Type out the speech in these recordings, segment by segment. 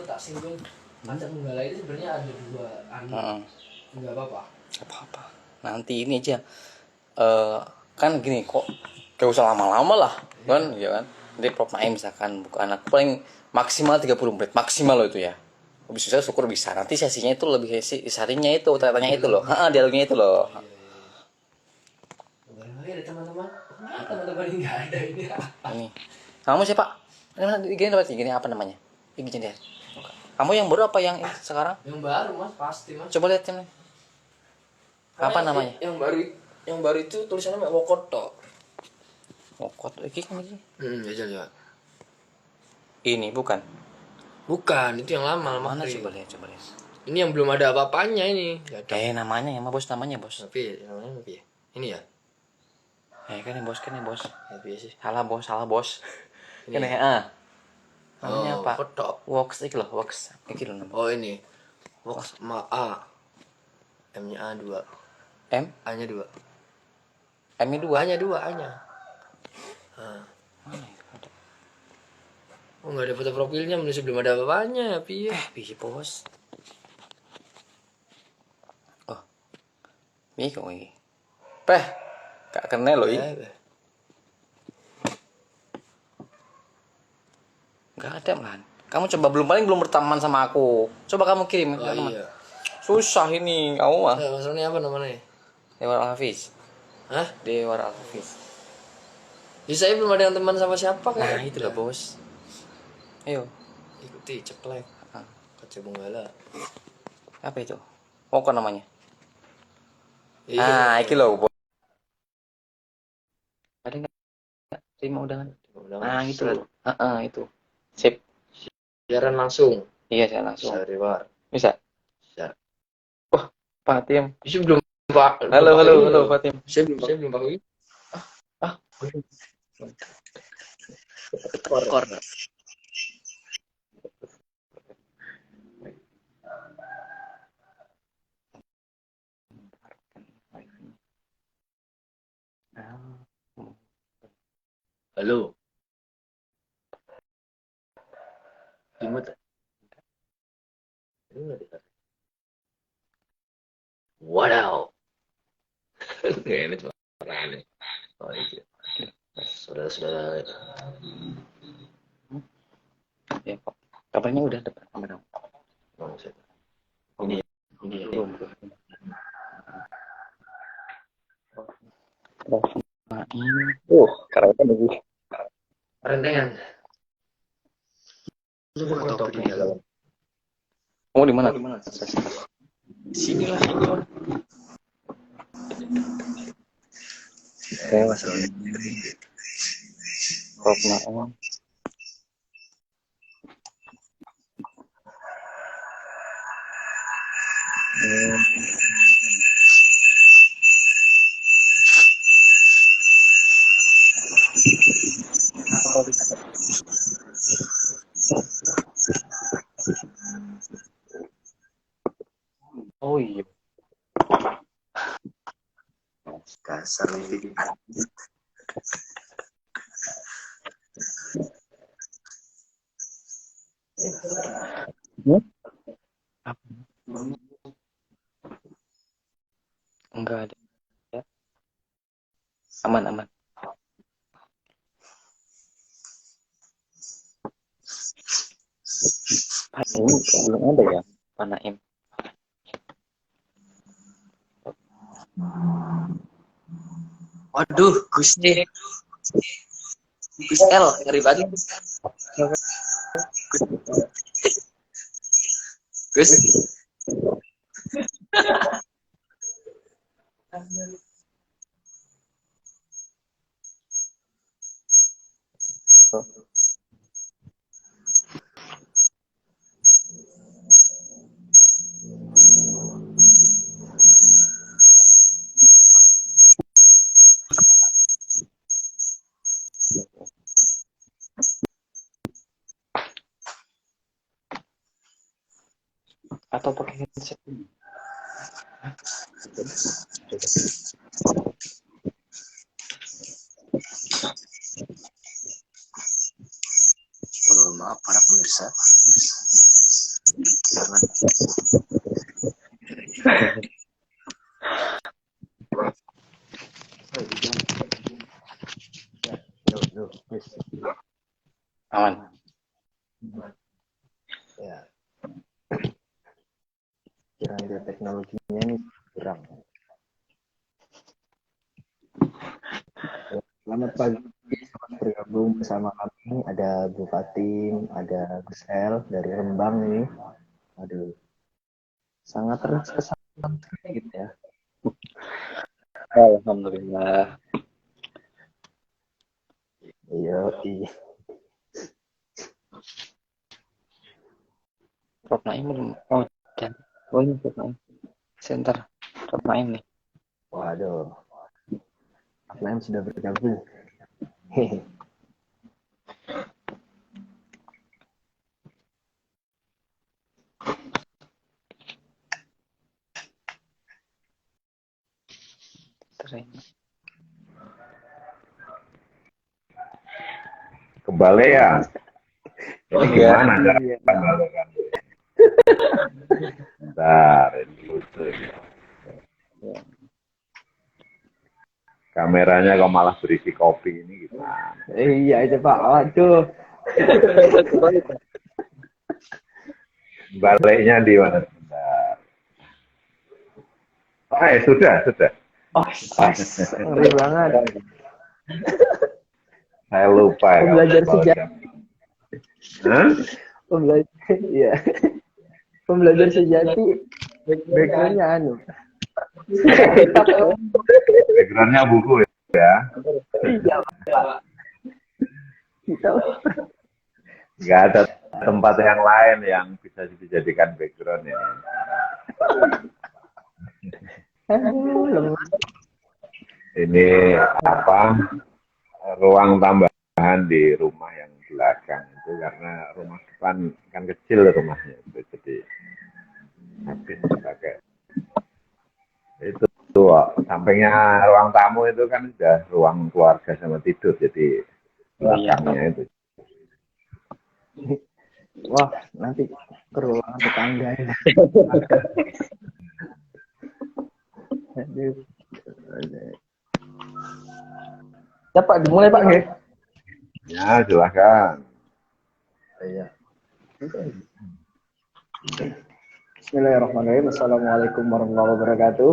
tak singgung. Macan Munggala itu sebenarnya ada dua nggak apa-apa. Nanti ini aja kan gini kok gak usah lama-lama lah kan ya kan. Nanti Prof Naim misalkan bukan aku paling maksimal 30 menit maksimal loh itu ya. Bisa syukur bisa. Nanti sesinya itu lebih sarinya itu tanya itu loh. Dialognya itu loh. Ada teman-teman ini nggak ada ini. Ini kamu siapa? Gini apa namanya? Ini jadi. Kamu yang baru apa yang sekarang? Yang baru mas pasti mas. Coba lihat ini. Apa namanya? Yang baru itu tulisannya Wokoto. Wokoto iki kan iki. Ya. Ini bukan. Bukan, itu yang lama. Mana coba lihat. Ini yang belum ada apa-apanya ini. Namanya yang bos namanya bos. Tapi namanya apa ya? Ini ya. Kan ini bos. Tapi sih. Salah bos. Ini namanya apa? Koto. Woks iki loh, Woks. Iki loh namanya. Oh ini. Woks A. M-nya A 2. M? A-nya 2. M-nya 2. A-nya 2, A-nya. Mana itu ada? Oh, enggak ada foto profilnya, masih belum ada apa-apanya, piye. Piye bos. Oh. Piye kok iki? Gak kena loh ini. Gak ada man. Kamu coba belum berteman sama aku. Coba kamu kirim teman. Iya. Susah ini kamu mah. Maksudnya apa namanya? Dewa Al-Hafiz. Hah? Dewa Al-Hafiz. Ya, saya belum ada yang teman sama siapa kan. Nah, itu lah bos. Ayo. Ikuti ceklek. Kaca Munggala. Apa itu? Kok namanya? Iya. Iki loh bos. Ada nggak? Terima undangan. Itu loh. Itu. Sip. Siaran langsung. Iya, saya langsung. Bisa. Wah, Fatim. Bisa belum Pak. Halo Fatim. Saya belum pakai. Kor. Halo. Gimana? Wadaw. Ini cuma aneh. Oh iya. Saudara-saudara. Ya, kabarnya udah dapat kamera. Ini belum. Karena lagi. rentengan. Kamu di mana? Sini lah. Masalah. Prof Naim. Oh iya. Dasar ini. Enggak ada. Ya. Aman. Ini belum ada ya, Pak Naim. Waduh, Gusti. Gus L, ngeri banget. Gus. Atau pakai headset. Maaf para pemirsa. Aman. Ya, kira-kira teknologinya ini kurang. Selamat pagi, selamat bergabung bersama kami. Ada Bu Fatim, ada Gus Hel dari Rembang ini. Aduh, sangat terkesan gitu ya. Alhamdulillah. Iya, iya. Prof Naim belum. Oh, dan. Oh ini Prof Naim. Center. Prof Naim nih. Waduh, Aflaim sudah bergabung. Hehe. Kebalean. Ini gimana cara Iya. kebalean? Bentar, ini lucu ini. Kameranya kok malah berisi kopi ini gimana? Iya aja Pak. Waduh. Baliknya di mana? Bentar. Sudah. Oh, ngeri banget. Saya lupa ya. Pembelajar sejarah. Hah? Iya. Pembelajar sejati backgroundnya anu. Backgroundnya buku ya. Iya Pak. Kita Nggak ada tempat yang lain yang bisa dijadikan background ya. lemas. Ini apa? Ruang tambahan di rumah yang belakang itu karena rumah depan kan kecil rumahnya itu, jadi habis dipakai itu tuh sampingnya ruang tamu itu kan sudah ruang keluarga sama tidur, jadi belakangnya itu. Wah, nanti ke ruangan tetangga ya. Aduh. Ya Pak, dimulai Pak nggih. Ya silakan. Iya. Bismillahirrahmanirrahim. Assalamualaikum warahmatullahi wabarakatuh.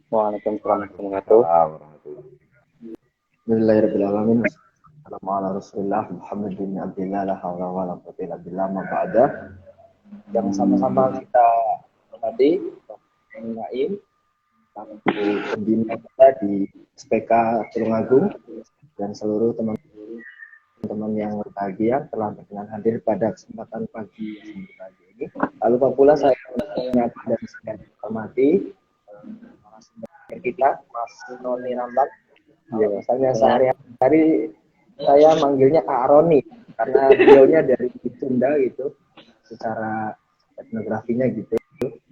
Waalaikumsalam warahmatullahi wabarakatuh. Warahmatullahi. Bismillahirrahmanirrahim. Assalamualaikum Rasulullah Muhammad bin Abdillah la haula wala quwwata illa billah ma ba'da. Yang sama-sama kita hormati Prof. Naim, selaku pembina kita di SPK Tulungagung, dan seluruh teman-teman yang berbahagia telah berkenan hadir pada kesempatan pagi yang berbahagia ini. Lalu pula saya menyapa dan saya hormati narasumber kita, Mas Noni Ramlan. Ya, misalnya sehari-hari saya manggilnya Kak Roni karena beliaunya dari Sunda gitu, secara etnografinya gitu.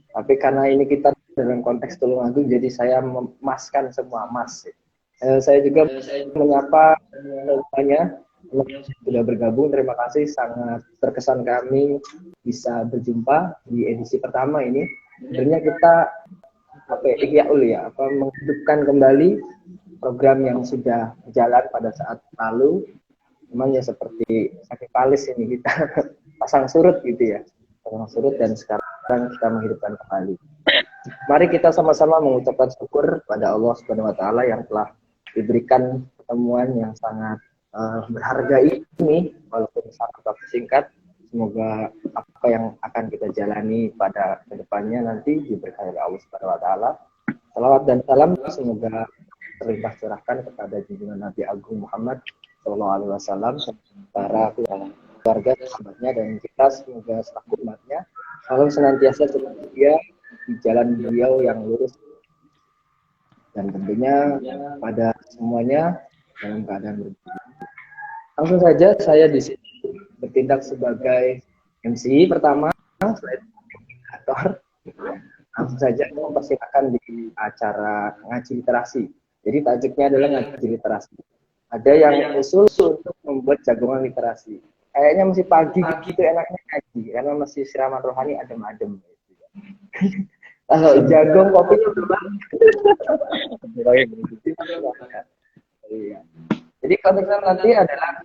Tapi karena ini kita dalam konteks Tulungagung, jadi saya memaskan semua Mas. Saya juga menyapa semuanya yang sudah bergabung. Terima kasih, sangat terkesan kami bisa berjumpa di edisi pertama ini. Sebenarnya kita menghidupkan kembali program yang sudah berjalan pada saat lalu. Memang ya seperti sakit palis ini kita pasang surut gitu ya, pasang surut, dan sekarang kita menghidupkan kembali. Mari kita sama-sama mengucapkan syukur pada Allah Subhanahu Wa Taala yang telah diberikan pertemuan yang sangat berharga ini, walaupun sangat waktu singkat. Semoga apa yang akan kita jalani pada kedepannya nanti diberkahi oleh Allah Subhanahu Wa Taala. Salawat dan salam semoga terlimpah curahkan kepada junjungan Nabi Agung Muhammad Sallallahu Alaihi Wasallam, para keluarga, sahabatnya, dan kita semoga selaku umatnya selalu senantiasa setia di jalan beliau yang lurus, dan tentunya pada semuanya dalam keadaan berbudi. Langsung saja saya di sini bertindak sebagai MC pertama, slide koordinator. Langsung saja mempersilakan di acara ngaji literasi. Jadi tajuknya adalah ngaji literasi. Ada yang usul untuk membuat jagongan literasi. kayaknya masih pagi gitu enaknya ngaji karena masih siraman rohani adem-adem gitu. Kalau jagung kopinya belum. Iya. Jadi konteksnya nanti adalah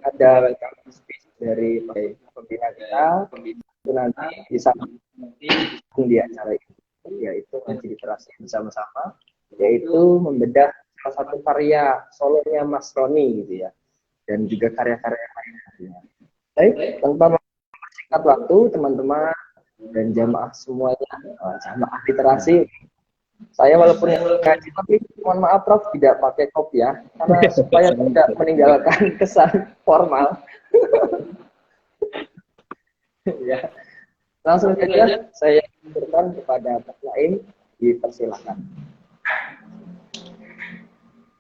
ada welcome speech dari pembina kita itu nanti bisa di acara itu, yaitu ngaji literasi bersama-sama, yaitu membedah salah satu karya solonya Mas Roni gitu ya, dan juga karya-karya lainnya. Baik, tanpa mempersingkat waktu teman-teman dan jamaah semuanya, jamaah literasi. Saya walaupun ngaji tapi mohon maaf Prof tidak pakai kopiah karena supaya tidak meninggalkan kesan formal. Ya, langsung saja saya berikan kepada Pak Naim, dipersilakan.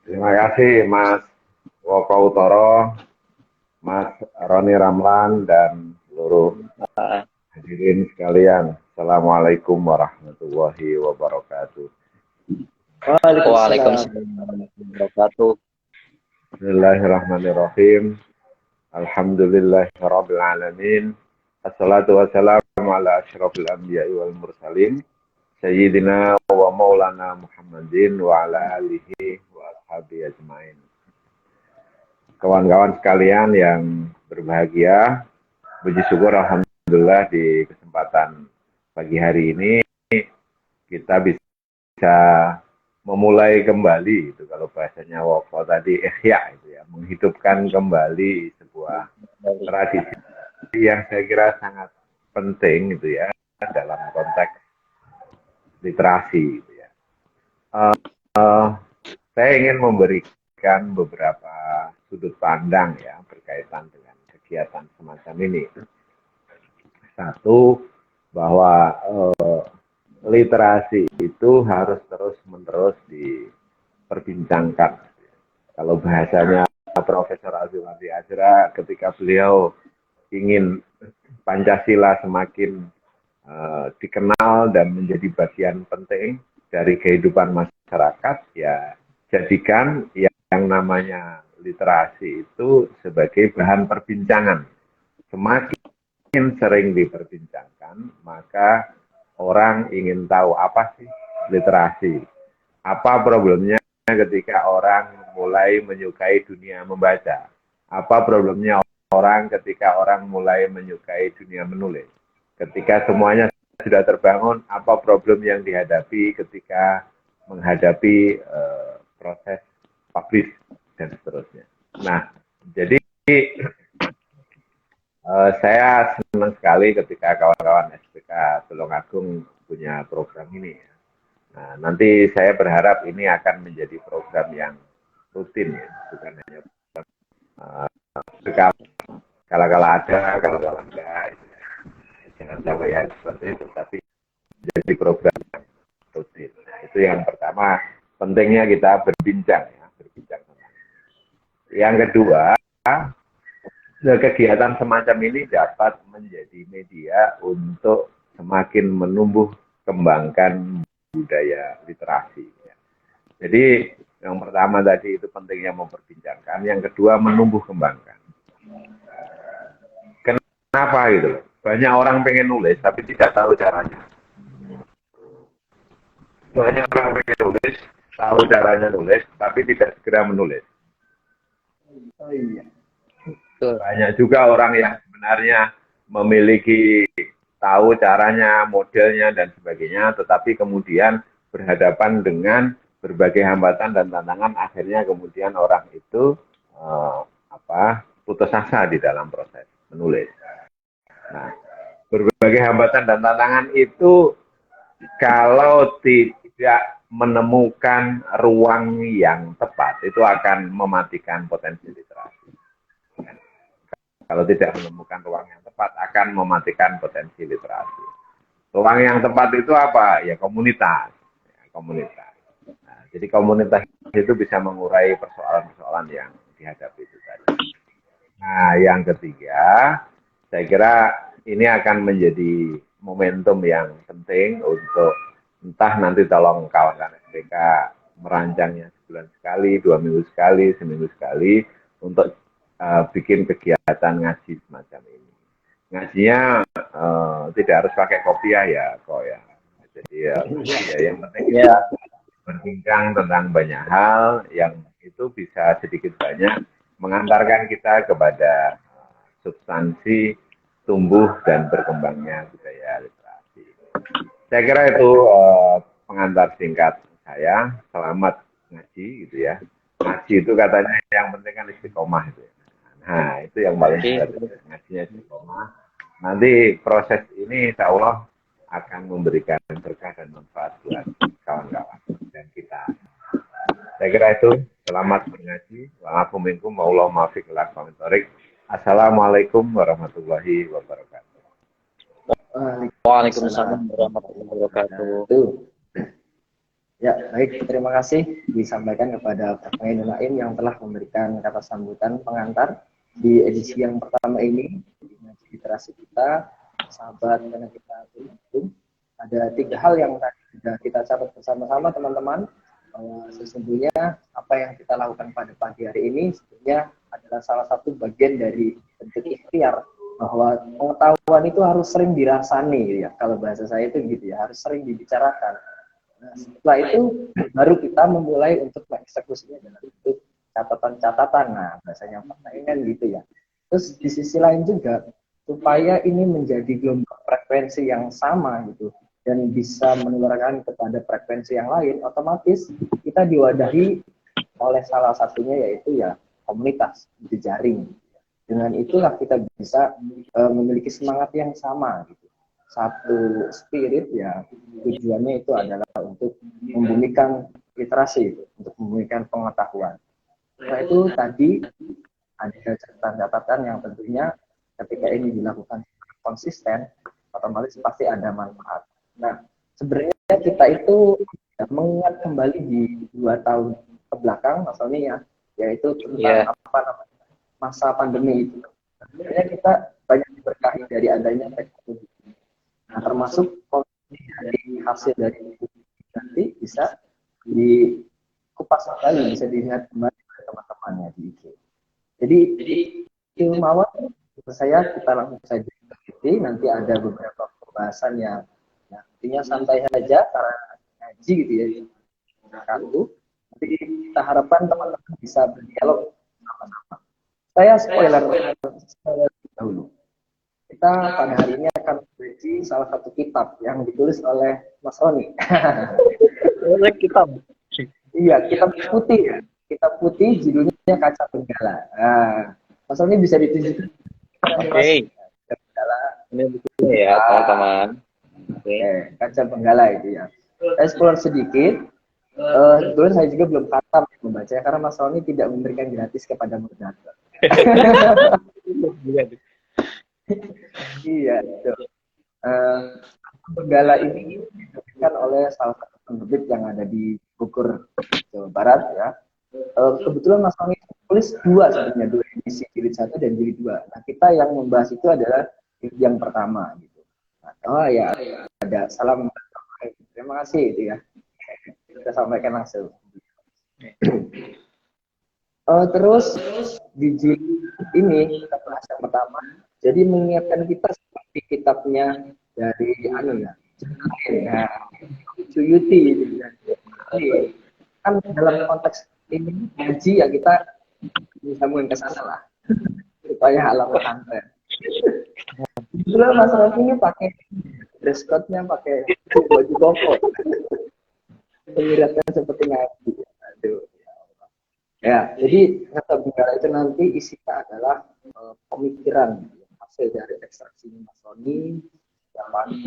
Terima kasih Mas Woko Utoro, Mas Roni Ramlan, dan seluruh hadirin sekalian. Assalamualaikum warahmatullahi wabarakatuh. Waalaikumsalam warahmatullahi wabarakatuh. Bismillahirrahmanirrahim. Alhamdulillahirabbil alamin. Assalatu wassalamu ala asyrafil anbiya'i wal mursalin. Sayyidina wa maulana Muhammadin wa ala alihi wa ashabihi ajmain. Kawan-kawan sekalian yang berbahagia, puji syukur alhamdulillah di kesempatan pagi hari ini kita bisa memulai kembali itu kalau bahasanya Woko tadi ihya itu ya, menghidupkan kembali sebuah tradisi yang saya kira sangat penting itu ya dalam konteks literasi gitu ya. Saya ingin memberikan beberapa sudut pandang ya berkaitan dengan kegiatan semacam ini. Satu, bahwa literasi itu harus terus-menerus diperbincangkan. Kalau bahasanya Profesor Azul Adi Azra ketika beliau ingin Pancasila semakin dikenal dan menjadi bagian penting dari kehidupan masyarakat, ya jadikan yang namanya literasi itu sebagai bahan perbincangan. Semakin sering diperbincangkan, maka orang ingin tahu apa sih literasi. Apa problemnya ketika orang mulai menyukai dunia membaca? Apa problemnya orang ketika orang mulai menyukai dunia menulis? Ketika semuanya sudah terbangun, apa problem yang dihadapi ketika menghadapi proses publish dan seterusnya. Nah, jadi saya senang sekali ketika kawan-kawan SPK Tulungagung punya program ini. Nah, nanti saya berharap ini akan menjadi program yang rutin ya, bukan hanya kala-kala ada, kala-kala enggak. Jangan sampai ya seperti itu, tapi menjadi program yang rutin. Nah, itu yang pertama, pentingnya kita berbincang ya, berbincang. Yang kedua, kegiatan semacam ini dapat menjadi media untuk semakin menumbuh kembangkan budaya literasi. Jadi yang pertama tadi itu pentingnya memperbincangkan, yang kedua menumbuh kembangkan. Kenapa gitu? Banyak orang pengen nulis tapi tidak tahu caranya. Banyak orang pengen nulis, tahu caranya nulis tapi tidak segera menulis. Oh iya. Banyak juga orang yang sebenarnya memiliki tahu caranya, modelnya dan sebagainya, tetapi kemudian berhadapan dengan berbagai hambatan dan tantangan, akhirnya kemudian orang itu putus asa di dalam proses menulis. Nah, berbagai hambatan dan tantangan itu kalau tidak menemukan ruang yang tepat, itu akan mematikan potensi literasi. Kalau tidak menemukan ruang yang tepat, akan mematikan potensi literasi. Ruang yang tepat itu apa? Ya komunitas. Komunitas. Nah, jadi komunitas itu bisa mengurai persoalan-persoalan yang dihadapi itu tadi. Nah, yang ketiga, saya kira ini akan menjadi momentum yang penting untuk entah nanti tolong kawan-kawan SPK merancangnya sebulan sekali, 2 minggu sekali, seminggu sekali, untuk bikin kegiatan ngaji semacam ini. Ngajinya tidak harus pakai kopiah ya, kok ya. Jadi ya, yang penting kita berbincang tentang banyak hal yang itu bisa sedikit banyak mengantarkan kita kepada substansi tumbuh dan berkembangnya budaya literasi. Saya kira itu pengantar singkat saya. Selamat ngaji gitu ya. Ngaji itu katanya yang penting kan istiqomah itu ya. Nah, itu yang paling berat. Ngajinya istiqomah. Nanti proses ini insya Allah akan memberikan berkah dan manfaat buat kawan-kawan dan kita. Saya kira itu. Selamat mengaji. Wa'alaikumsalam warahmatullahi wabarakatuh. Assalamualaikum warahmatullahi wabarakatuh. Waalaikumsalam warahmatullahi wabarakatuh. Ya, baik. Terima kasih disampaikan kepada Pak Main Naim yang telah memberikan kata sambutan pengantar di edisi yang pertama ini di ngaji literasi kita. Sahabat karena kita beruntung, ada 3 hal yang tadi sudah kita catat bersama-sama teman-teman, bahwa sesungguhnya apa yang kita lakukan pada pagi hari ini sebenarnya adalah salah satu bagian dari bentuk ikhtiar, bahwa pengetahuan itu harus sering dirasani ya, kalau bahasa saya itu gitu ya, harus sering dibicarakan. Nah, setelah itu baru kita memulai untuk mengeksekusinya dalam bentuk catatan-catatan. Nah, bahasanya pertanyaan gitu ya. Terus di sisi lain juga, supaya ini menjadi gelombang frekuensi yang sama gitu dan bisa menularkan kepada frekuensi yang lain, otomatis kita diwadahi oleh salah satunya yaitu ya komunitas, jejaring. Dengan itulah kita bisa memiliki semangat yang sama gitu. Satu spirit ya, tujuannya itu adalah untuk membumikan literasi, untuk membumikan pengetahuan. Setelah itu tadi ada catatan-catatan yang tentunya ketika ini dilakukan konsisten, otomatis pasti ada manfaat. Nah, sebenarnya kita itu mengingat kembali di 2 tahun ke belakang, maksudnya ya, yaitu tentang apa namanya masa pandemi itu. Sebenarnya kita banyak diberkahi dari adanya teknologi. Nah, termasuk dari hasil dari nanti bisa dikupas kembali, bisa dilihat kembali oleh teman-temannya di IG. Jadi ilmuwan saya kita langsung saja ikuti, nanti ada beberapa pembahasan yang artinya santai saja karena ngaji gitu ya, kartu. Jadi kita harapkan teman-teman bisa berdialog sama-sama. Saya spoiler dahulu. Kita pada hari ini akan membaca salah satu kitab yang ditulis oleh Mas Roni. Kitab. Iya, kitab putih ya. Kitab putih judulnya Kaca Benggala. Nah, Mas Roni bisa ditunjukkan. Oke. Ini bukunya ya, teman-teman. Oke, Kaca Benggala itu ya. Saya spoiler sedikit. Sebetulnya saya juga belum khatam membacanya karena Mas Roni tidak memberikan gratis kepada moderator. Iya, itu. Benggala ini diterbitkan oleh salah satu penerbit yang ada di Bogor, Jawa Barat ya. Kebetulan Mas Roni tulis 2 sebenarnya, 2 edisi, jilid 1 dan jilid 2. Nah, kita yang membahas itu adalah jilid yang pertama gitu. Nah, ya ada salam, terima kasih itu ya. Kita sampaikan langsung. Terus di jilid ini kita bahas yang pertama. Jadi mengingatkan kita seperti kitabnya dari Suyuti gitu ya. Kan dalam konteks ini ngaji ya kita disambungin ke sana lah supaya halal pesantren. Kebetulan Mas Rafi ini pakai dress code-nya pakai baju koko. Penyiratnya seperti ngaji. Aduh. Ya, jadi kata Benggala itu nanti isinya adalah pemikiran hasil dari ekstraksi Mas Roni, pagi,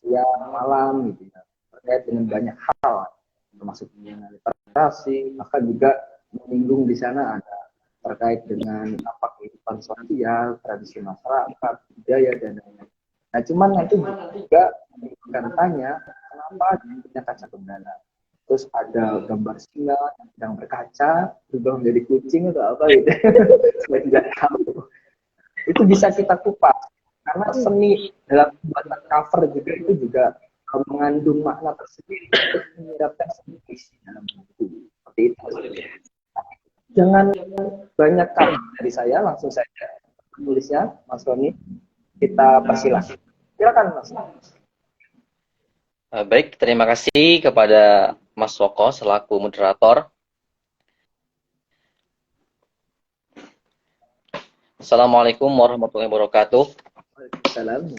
siang, malam gitu ya, terkait dengan banyak hal, termasuk mengenai literasi, bahkan juga menyinggung di sana ada terkait dengan apa kehidupan sosial, tradisi masyarakat, budaya dan lain-lain. Nah, cuman nanti juga bukan tanya kenapa punya Kaca Benggala. Terus ada gambar singa yang berkaca berubah menjadi kucing atau apa gitu. Saya tidak tahu. Itu bisa kita kupas karena seni dalam pembuatan cover juga itu juga mengandung makna tersendiri untuk menyerapkan seni isi dalam buku seperti itu. Jangan banyak kata dari saya, langsung saja penulisnya, Mas Roni. Kita persilahkan. Silakan, Mas. Baik, terima kasih kepada Mas Woko selaku moderator. Assalamualaikum warahmatullahi wabarakatuh. Waalaikumsalam.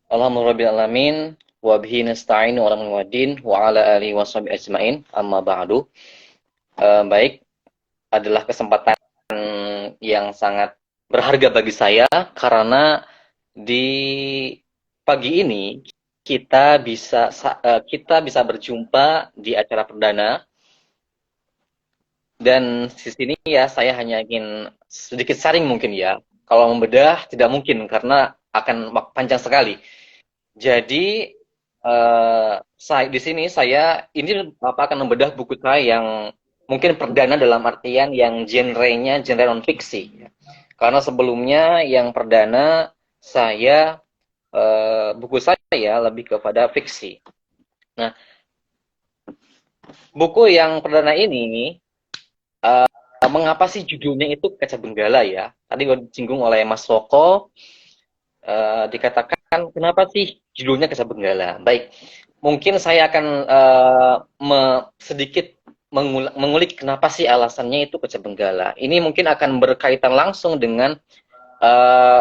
Alhamdulillahirrahmanirrahim. Wa bihi nasta'in wa ala muwadin wa ala alihi wa sahbihi ajma'in. Amma ba'du. Baik, adalah kesempatan yang sangat berharga bagi saya karena di pagi ini kita bisa berjumpa di acara perdana. Dan di sini ya saya hanya ingin sedikit sharing mungkin ya. Kalau membedah tidak mungkin karena akan panjang sekali. Jadi saya di sini ini akan membedah buku saya yang mungkin perdana dalam artian yang genre-nya genre non fiksi. Karena sebelumnya yang perdana buku saya lebih kepada fiksi. Nah, buku yang perdana ini mengapa sih judulnya itu Kaca Benggala ya? Tadi disinggung oleh Mas Woko, dikatakan kenapa sih judulnya Kaca Benggala? Baik, mungkin saya akan sedikit mengulik kenapa sih alasannya itu Kaca Benggala. Ini mungkin akan berkaitan langsung dengan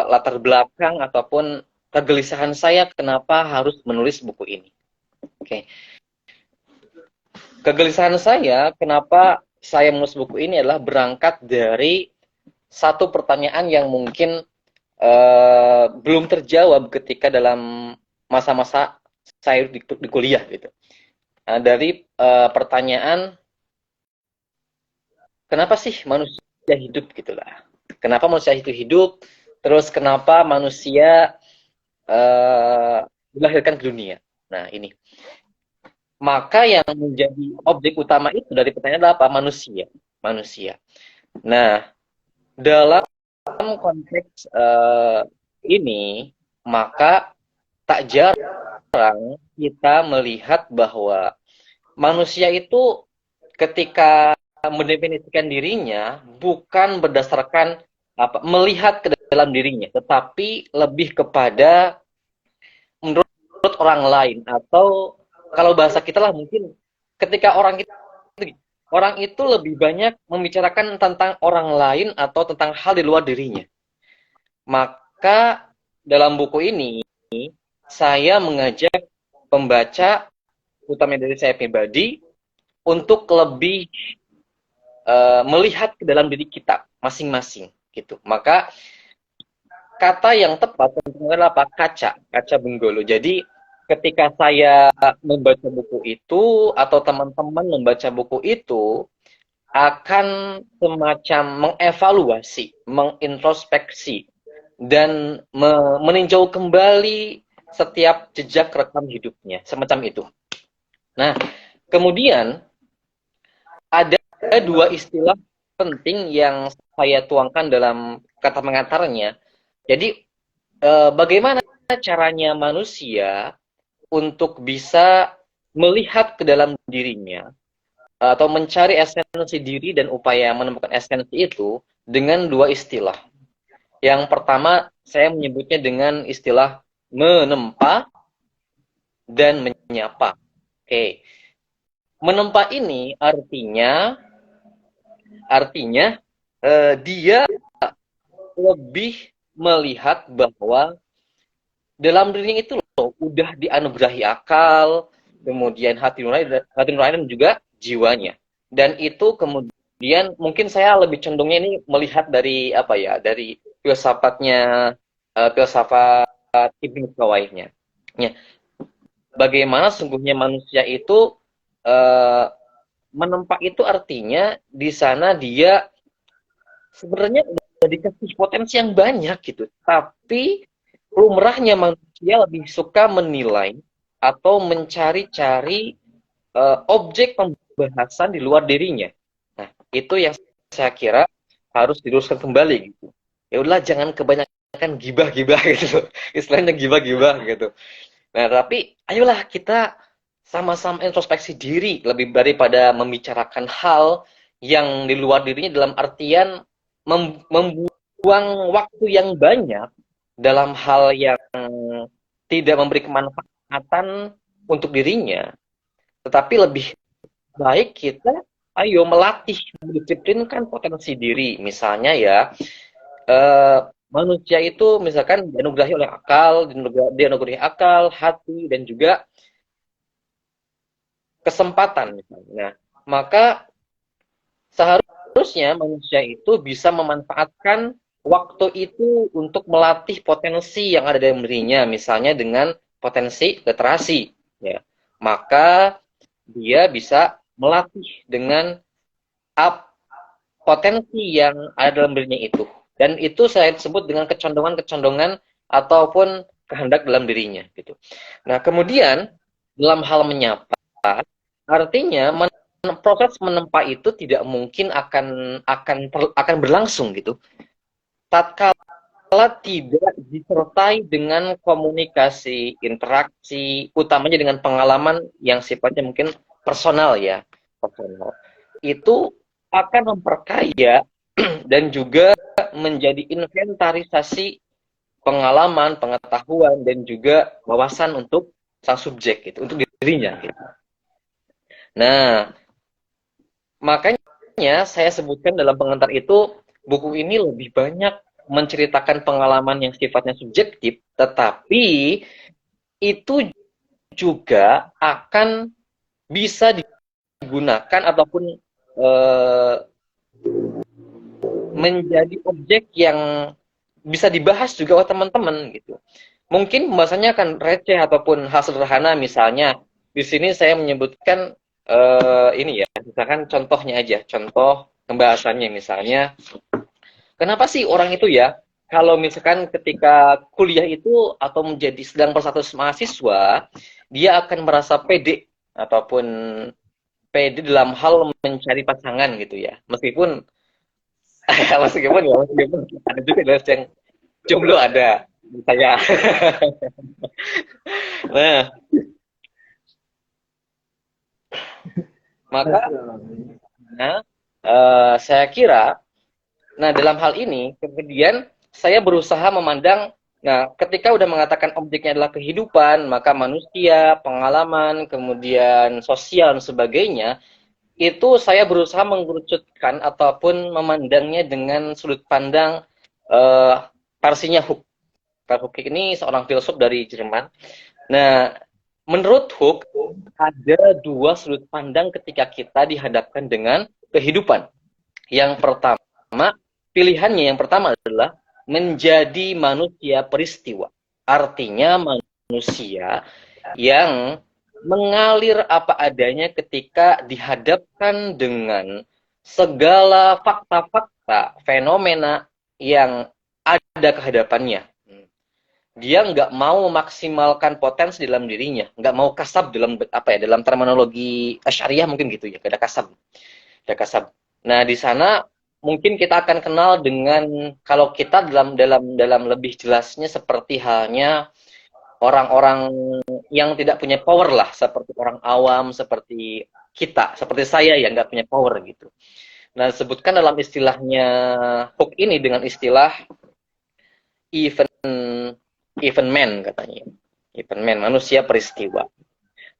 latar belakang ataupun kegelisahan saya kenapa harus menulis buku ini. Oke. Kegelisahan saya kenapa saya menulis buku ini adalah berangkat dari satu pertanyaan yang mungkin belum terjawab ketika dalam masa-masa saya di kuliah gitu. Dari pertanyaan kenapa sih manusia hidup gitulah? Kenapa manusia itu hidup? Terus kenapa manusia dilahirkan ke dunia? Nah ini. Maka yang menjadi objek utama itu dari pertanyaan adalah apa? Manusia. Nah, dalam konteks ini, maka tak jarang kita melihat bahwa manusia itu ketika mendefinisikan dirinya bukan berdasarkan melihat ke dalam dirinya, tetapi lebih kepada menurut orang lain atau kalau bahasa kita lah mungkin ketika orang itu lebih banyak membicarakan tentang orang lain atau tentang hal di luar dirinya. Maka dalam buku ini saya mengajak pembaca, utama dari saya pribadi, untuk lebih melihat ke dalam diri kita masing-masing gitu. Maka kata yang tepat adalah apa? Kaca Benggala. Jadi ketika saya membaca buku itu atau teman-teman membaca buku itu akan semacam mengevaluasi, mengintrospeksi dan meninjau kembali setiap jejak rekam hidupnya, semacam itu. Nah, kemudian ada dua istilah penting yang saya tuangkan dalam kata pengantarnya. Jadi bagaimana caranya manusia untuk bisa melihat ke dalam dirinya atau mencari esensi diri dan upaya menemukan esensi itu dengan dua istilah. Yang pertama saya menyebutnya dengan istilah menempa dan menyapa. Oke. Menempa ini artinya dia lebih melihat bahwa dalam dirinya itu udah dianugerahi akal, kemudian hati nurani dan juga jiwanya. Dan itu kemudian mungkin saya lebih condongnya ini melihat dari dari filsafat Ibnu Tawaihnya. Ya. Bagaimana sungguhnya manusia itu menempa itu artinya di sana dia sebenarnya udah dikasih potensi yang banyak gitu, tapi lumrahnya manusia lebih suka menilai atau mencari-cari objek pembahasan di luar dirinya. Nah, itu yang saya kira harus diluruskan kembali gitu. Ya udahlah, jangan kebanyakan gibah-gibah gitu. Istilahnya gibah-gibah gitu. Nah, tapi ayolah kita sama-sama introspeksi diri lebih daripada membicarakan hal yang di luar dirinya dalam artian membuang waktu yang banyak dalam hal yang tidak memberi kemanfaatan untuk dirinya, tetapi lebih baik kita ayo melatih, mendisiplinkan potensi diri. Misalnya ya, manusia itu misalkan dianugerahi oleh akal, dianugerahi akal, hati, dan juga kesempatan misalnya. Nah, maka seharusnya manusia itu bisa memanfaatkan waktu itu untuk melatih potensi yang ada dalam dirinya, misalnya dengan potensi literasi, ya. Maka dia bisa melatih dengan potensi yang ada dalam dirinya itu. Dan itu saya sebut dengan kecondongan-kecondongan ataupun kehendak dalam dirinya gitu. Nah, kemudian dalam hal menyapa, artinya proses menempa itu tidak mungkin akan berlangsung gitu. Tatkala tidak disertai dengan komunikasi, interaksi, utamanya dengan pengalaman yang sifatnya mungkin personal ya, personal, itu akan memperkaya dan juga menjadi inventarisasi pengalaman, pengetahuan, dan juga wawasan untuk sang subjek gitu, untuk dirinya gitu. Nah, makanya saya sebutkan dalam pengantar itu, buku ini lebih banyak menceritakan pengalaman yang sifatnya subjektif, tetapi itu juga akan bisa digunakan ataupun menjadi objek yang bisa dibahas juga oleh teman-teman gitu. Mungkin pembahasannya akan receh ataupun hal sederhana, misalnya di sini saya menyebutkan ini ya, misalkan contohnya aja, contoh pembahasannya misalnya, kenapa sih orang itu ya, kalau misalkan ketika kuliah itu atau menjadi sedang berstatus mahasiswa, dia akan merasa pede ataupun pede dalam hal mencari pasangan gitu ya, meskipun meskipun ada juga yang jomblo ada saya. Nah, maka saya kira, nah dalam hal ini kemudian saya berusaha memandang, nah ketika udah mengatakan objeknya adalah kehidupan, maka manusia, pengalaman, kemudian sosial dan sebagainya, itu saya berusaha mengerucutkan ataupun memandangnya dengan sudut pandang versinya Hooke. Karl Hooke ini seorang filsuf dari Jerman. Nah, menurut Hooke ada dua sudut pandang ketika kita dihadapkan dengan kehidupan. Yang pertama, pilihannya yang pertama adalah menjadi manusia peristiwa. Artinya manusia yang mengalir apa adanya ketika dihadapkan dengan segala fakta-fakta, fenomena yang ada kehadapannya. Dia nggak mau memaksimalkan potensi dalam dirinya, nggak mau kasab dalam apa ya, dalam terminologi Asy'ariyah mungkin gitu ya, ada kasab, ada kasab. Nah di sana mungkin kita akan kenal dengan, kalau kita dalam lebih jelasnya seperti halnya orang-orang yang tidak punya power lah, seperti orang awam, seperti kita, seperti saya yang nggak punya power gitu. Nah sebutkan dalam istilahnya Hooke ini dengan istilah event man katanya, event man, manusia peristiwa.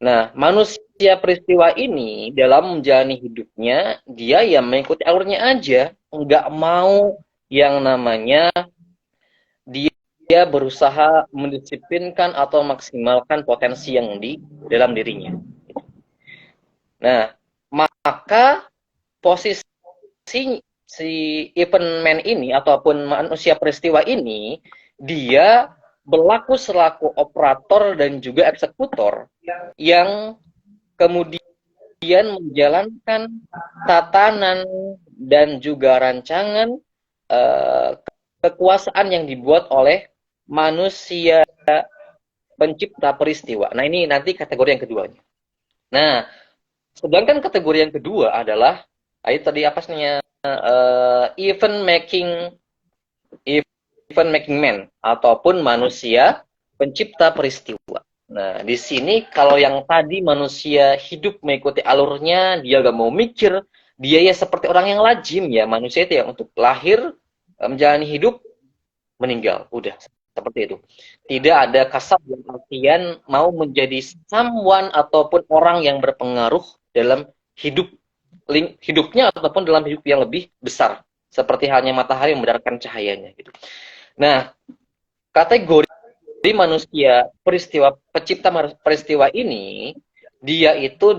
Nah, manusia peristiwa ini dalam menjalani hidupnya, dia ya mengikuti alurnya aja, nggak mau yang namanya dia berusaha mendisiplinkan atau maksimalkan potensi yang di dalam dirinya. Nah, maka posisi si event man ini ataupun manusia peristiwa ini, dia berlaku selaku operator dan juga eksekutor yang kemudian menjalankan tatanan dan juga rancangan kekuasaan yang dibuat oleh manusia pencipta peristiwa. Nah ini nanti kategori yang keduanya. Nah sedangkan kategori yang kedua adalah tadi apa namanya, event making man ataupun manusia pencipta peristiwa. Nah, di sini kalau yang tadi manusia hidup mengikuti alurnya, dia gak mau mikir, dia ya seperti orang yang lazim ya, manusia itu ya untuk lahir, menjalani hidup, meninggal, udah seperti itu. Tidak ada kasab yang artian mau menjadi someone ataupun orang yang berpengaruh dalam hidup hidupnya ataupun dalam hidup yang lebih besar, seperti halnya matahari yang mendarkan cahayanya gitu. Nah, kategori manusia peristiwa pencipta peristiwa ini, dia itu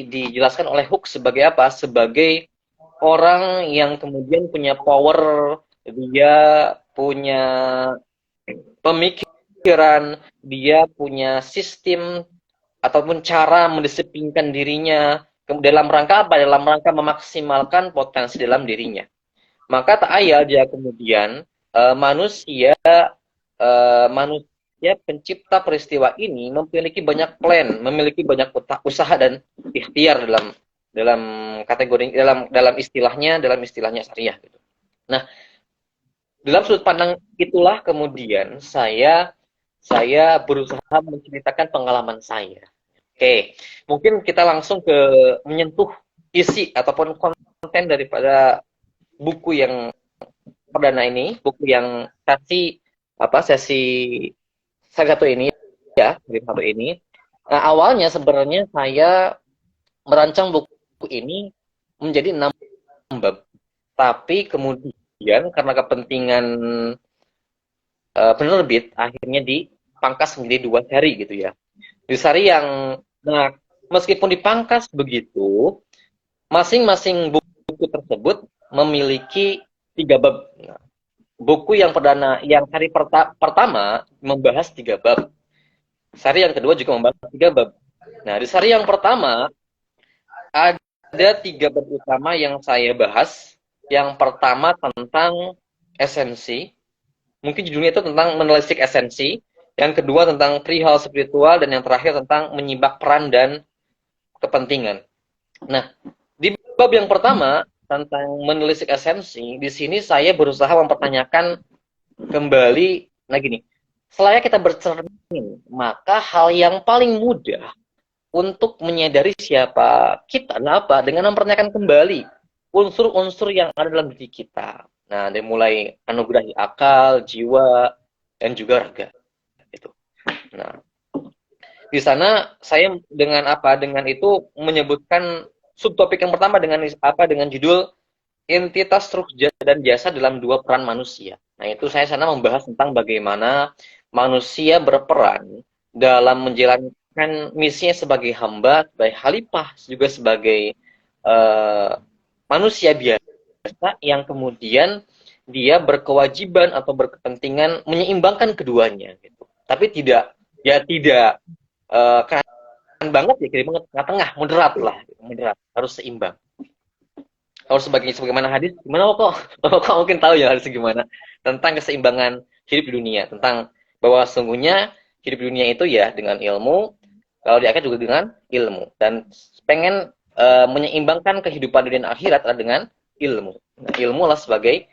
dijelaskan oleh Hooke sebagai apa? Sebagai orang yang kemudian punya power, dia punya pemikiran, dia punya sistem ataupun cara mendisiplinkan dirinya dalam rangka apa? Dalam rangka memaksimalkan potensi dalam dirinya. Maka tak ayal dia kemudian manusia pencipta peristiwa ini memiliki banyak plan, memiliki banyak usaha dan ikhtiar dalam kategori dalam istilahnya syariah gitu. Nah, dalam sudut pandang itulah kemudian saya berusaha menceritakan pengalaman saya. Oke, mungkin kita langsung ke menyentuh isi ataupun konten daripada buku yang perdana ini, buku yang sesi satu ini ya, satu ini. Nah, awalnya sebenarnya saya merancang buku ini menjadi 6 bab, tapi kemudian karena kepentingan penerbit akhirnya dipangkas menjadi 2 seri gitu ya. Di seri yang meskipun dipangkas begitu, masing-masing buku tersebut memiliki 3 bab. Nah, buku yang perdana, yang seri pertama membahas 3 bab. Seri yang kedua juga membahas 3 bab. Nah, di seri yang pertama ada 3 bab utama yang saya bahas. Yang pertama tentang esensi. Mungkin judulnya itu tentang menelisik esensi. Yang kedua tentang perihal spiritual, dan yang terakhir tentang menyimak peran dan kepentingan. Nah, di bab yang pertama tentang menelisik esensi, di sini saya berusaha mempertanyakan kembali, nah gini, selaya kita bercermin, maka hal yang paling mudah untuk menyadari siapa kita, apa, dengan mempertanyakan kembali unsur-unsur yang ada dalam diri kita. Nah, dari mulai anugerah akal, jiwa, dan juga raga. Itu. Nah, di sana saya dengan itu menyebutkan subtopik yang pertama dengan judul entitas, struktur, dan jasa dalam 2 peran manusia. Nah, itu saya sana membahas tentang bagaimana manusia berperan dalam menjalankan misinya sebagai hamba, sebagai khalifah, juga sebagai manusia biasa yang kemudian dia berkewajiban atau berkepentingan menyeimbangkan keduanya gitu. Tapi tidak kanan banget ya, kiri banget, tengah-tengah, moderat lah, moderat, harus seimbang. Harus sebagaimana hadis, gimana kok mungkin tahu ya hadis gimana tentang keseimbangan hidup di dunia, tentang bahwa sesungguhnya hidup di dunia itu ya dengan ilmu, kalau di akhirat juga dengan ilmu, dan pengen menyeimbangkan kehidupan dunia dan akhirat adalah dengan ilmu. Nah, ilmu lah sebagai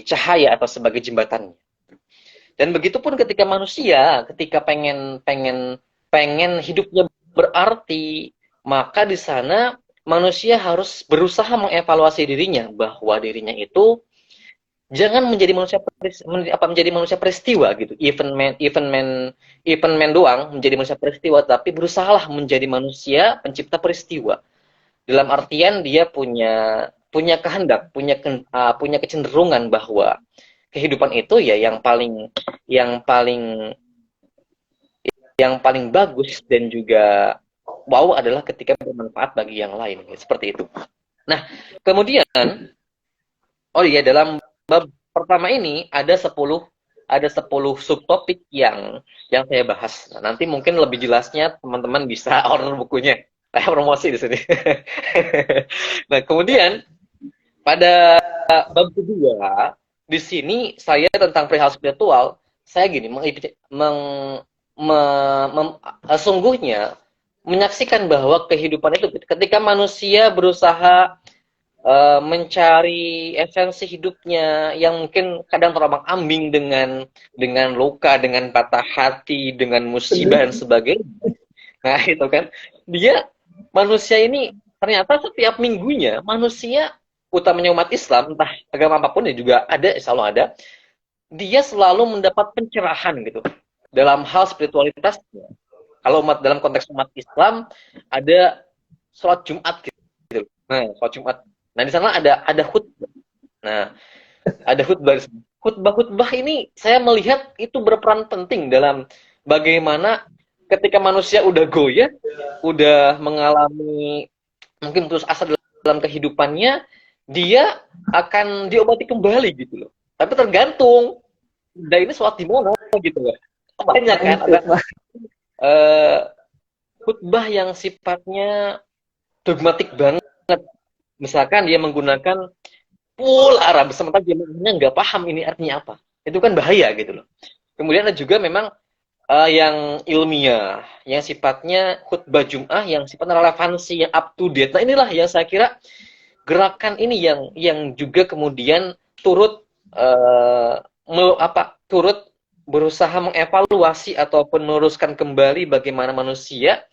cahaya atau sebagai jembatannya. Dan begitupun ketika manusia, ketika pengen hidupnya berarti, maka di sana manusia harus berusaha mengevaluasi dirinya, bahwa dirinya itu jangan menjadi manusia peristiwa gitu. Event man doang menjadi manusia peristiwa, tapi berusahalah menjadi manusia pencipta peristiwa. Dalam artian dia punya kehendak, punya kecenderungan bahwa kehidupan itu ya yang paling bagus dan juga wow adalah ketika bermanfaat bagi yang lain, seperti itu. Nah, kemudian dalam bab pertama ini ada 10 subtopik yang saya bahas. Nah, nanti mungkin lebih jelasnya teman-teman bisa order bukunya. Saya promosi di sini. Nah, kemudian pada bab kedua di sini saya tentang perihal spiritual, saya gini sungguhnya menyaksikan bahwa kehidupan itu ketika manusia berusaha mencari esensi hidupnya yang mungkin kadang terombang-ambing dengan luka, dengan patah hati, dengan musibah dan sebagainya. Nah, itu kan dia manusia ini ternyata setiap minggunya manusia, utamanya umat Islam, entah agama apapun ya juga ada, insya Allah ada, dia selalu mendapat pencerahan gitu dalam hal spiritualitasnya. Kalau dalam konteks umat Islam ada sholat Jumat gitu. Nah, sholat Jumat. Nah, di sana ada khutbah. Nah, ada khutbah. Khutbah ini saya melihat itu berperan penting dalam bagaimana ketika manusia udah goyah, udah mengalami mungkin putus asa dalam kehidupannya, dia akan diobati kembali gitu loh. Tapi tergantung, ini sholat di mana gitu loh. Banyak kan ada khutbah yang sifatnya dogmatik banget. Misalkan dia menggunakan full Arab, sementara dia nggak paham ini artinya apa. Itu kan bahaya gitu loh. Kemudian ada juga memang yang ilmiah, yang sifatnya khutbah Jum'ah, yang sifatnya relevansi, yang up to date. Nah inilah yang saya kira gerakan ini yang juga kemudian turut turut berusaha mengevaluasi ataupun meluruskan kembali bagaimana manusia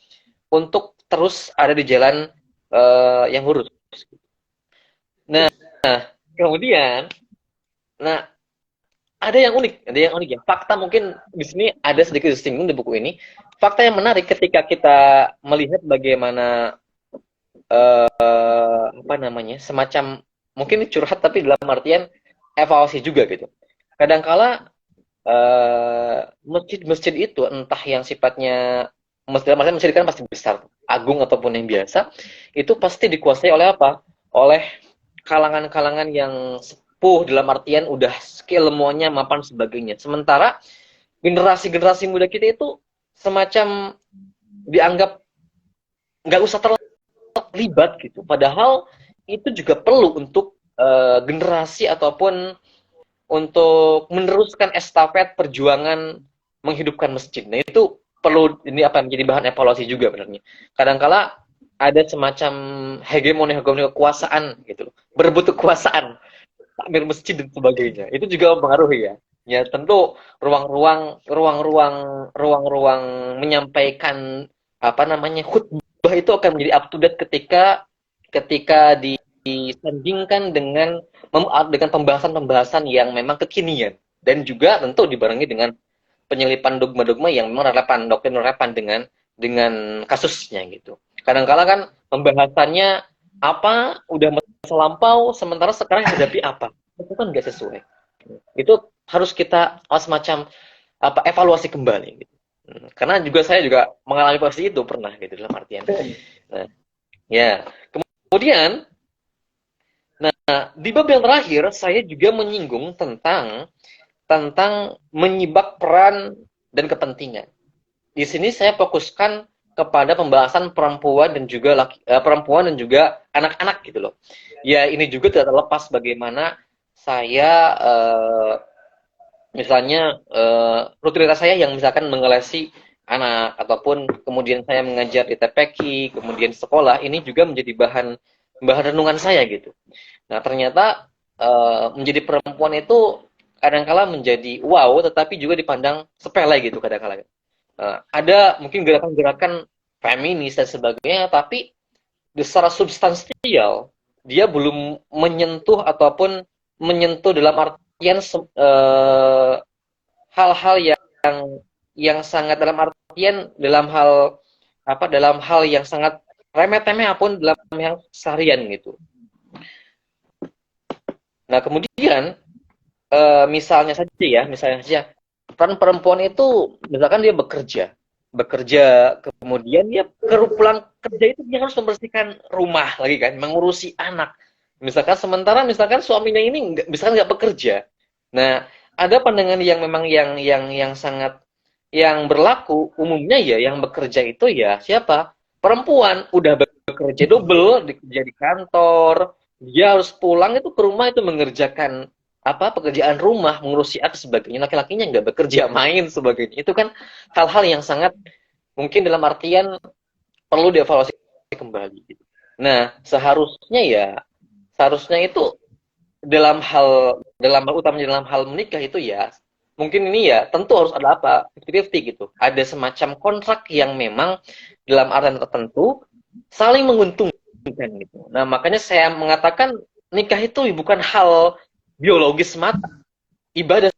untuk terus ada di jalan yang lurus. Nah, kemudian, ada yang unik ya. Fakta mungkin di sini ada sedikit disinggung di buku ini. Fakta yang menarik ketika kita melihat bagaimana semacam mungkin curhat tapi dalam artian evaluasi juga gitu. Kadangkala masjid-masjid itu entah yang sifatnya masjid kan pasti besar, agung ataupun yang biasa, itu pasti dikuasai oleh apa? Oleh kalangan-kalangan yang sepuh dalam artian udah skill ilmuannya mapan sebagainya. Sementara generasi-generasi muda kita itu semacam dianggap nggak usah terlibat gitu. Padahal itu juga perlu untuk generasi ataupun untuk meneruskan estafet perjuangan menghidupkan masjid. Nah itu perlu menjadi bahan evaluasi juga benernya. Kadangkala ada semacam hegemoni kekuasaan gitu, berebut kekuasaan, takmir masjid dan sebagainya. Itu juga mempengaruhi ya. Ya tentu ruang-ruang menyampaikan khutbah itu akan menjadi up to date ketika disandingkan dengan pembahasan-pembahasan yang memang kekinian dan juga tentu dibarengi dengan penyelipan dogma-dogma yang memang doktrin relevan dengan kasusnya gitu. Kadang-kala kan pembahasannya udah masa lampau, sementara sekarang hadapi apa? Itu kan nggak sesuai. Itu harus kita semacam evaluasi kembali gitu. Karena saya juga mengalami posisi itu pernah gitu dalam artian. Nah, ya. Kemudian di bab yang terakhir saya juga menyinggung tentang menyibak peran dan kepentingan. Di sini saya fokuskan kepada pembahasan perempuan dan juga anak-anak gitu loh. Ya ini juga tidak terlepas bagaimana saya misalnya rutinitas saya yang misalkan mengelesi anak ataupun kemudian saya mengajar di TPQ, kemudian sekolah, ini juga menjadi bahan renungan saya gitu. Nah ternyata menjadi perempuan itu kadang-kala menjadi wow, tetapi juga dipandang sepele gitu kadang-kala. Ada mungkin gerakan-gerakan feminis dan sebagainya, tapi secara substansial dia belum menyentuh ataupun menyentuh dalam artian hal-hal yang sangat dalam artian dalam hal yang sangat remeh-temeh apun dalam yang seharian gitu. Nah kemudian misalnya saja peran perempuan itu misalkan dia bekerja kemudian dia pulang kerja itu dia harus membersihkan rumah lagi kan, mengurusi anak. Misalkan suaminya ini nggak bekerja. Nah ada pandangan yang memang yang sangat yang berlaku umumnya ya, yang bekerja itu ya siapa? Perempuan. Udah bekerja double, bekerja di kantor, dia harus pulang itu ke rumah itu mengerjakan pekerjaan rumah, mengurusi anak sebagainya. Laki-lakinya nggak bekerja, main sebagainya. Itu kan hal-hal yang sangat mungkin dalam artian perlu dievaluasi kembali. Nah seharusnya itu dalam hal utamanya dalam hal menikah itu ya mungkin ini ya tentu harus ada 50-50 gitu. Ada semacam kontrak yang memang dalam artian tertentu saling menguntungkan gitu. Nah, makanya saya mengatakan nikah itu bukan hal biologis semata, ibadah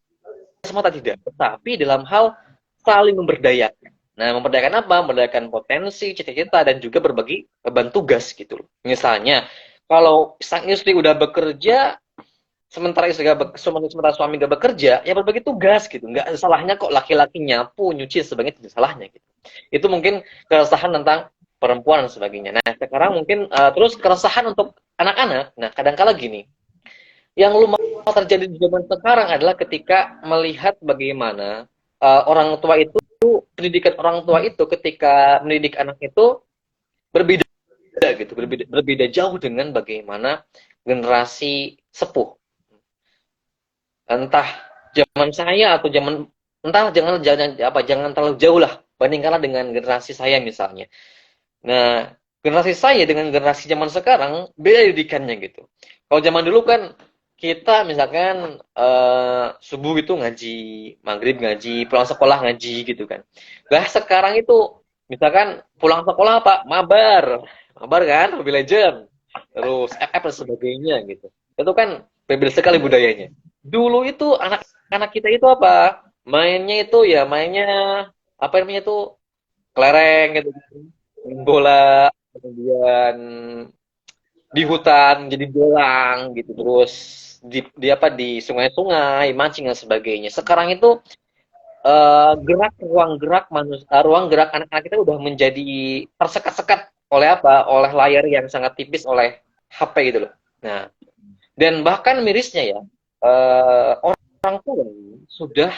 semata tidak, tetapi dalam hal saling memberdayakan. Nah, memberdayakan apa? Memberdayakan potensi, cita-cita, dan juga berbagi beban tugas gitu loh. Misalnya, kalau sang istri udah bekerja, sementara sementara suami gak bekerja, ya berbagi tugas gitu. Nggak ada salahnya kok laki-laki nyapu, nyuci, sebagainya, tidak salahnya gitu. Itu mungkin keresahan tentang perempuan dan sebagainya. Nah, sekarang mungkin terus keresahan untuk anak-anak. Nah, kadang-kala gini, yang lumrah terjadi di zaman sekarang adalah ketika melihat bagaimana orang tua itu, pendidikan orang tua itu ketika mendidik anak itu berbeda gitu, berbeda jauh dengan bagaimana generasi sepuh. Entah zaman saya atau zaman entah jangan terlalu jauh lah, bandingkanlah dengan generasi saya misalnya. Nah, generasi saya dengan generasi zaman sekarang beda didikannya gitu. Kalau zaman dulu kan kita misalkan subuh itu ngaji, maghrib ngaji, pulang sekolah ngaji gitu kan. Nah, sekarang itu misalkan pulang sekolah apa? Mabar kan, Mobile Legend, terus FF dan sebagainya gitu. Itu kan bebel sekali budayanya. Dulu itu anak-anak kita itu apa? Mainnya itu ya mainnya apa namanya itu kelereng gitu, main bola, kemudian di hutan jadi belang gitu, terus di apa di sungai-sungai mancing dan sebagainya. Sekarang itu ruang gerak anak-anak kita udah menjadi tersekat-sekat oleh apa? Oleh layar yang sangat tipis, oleh HP gitu loh. Nah, dan bahkan mirisnya ya, orang tua sudah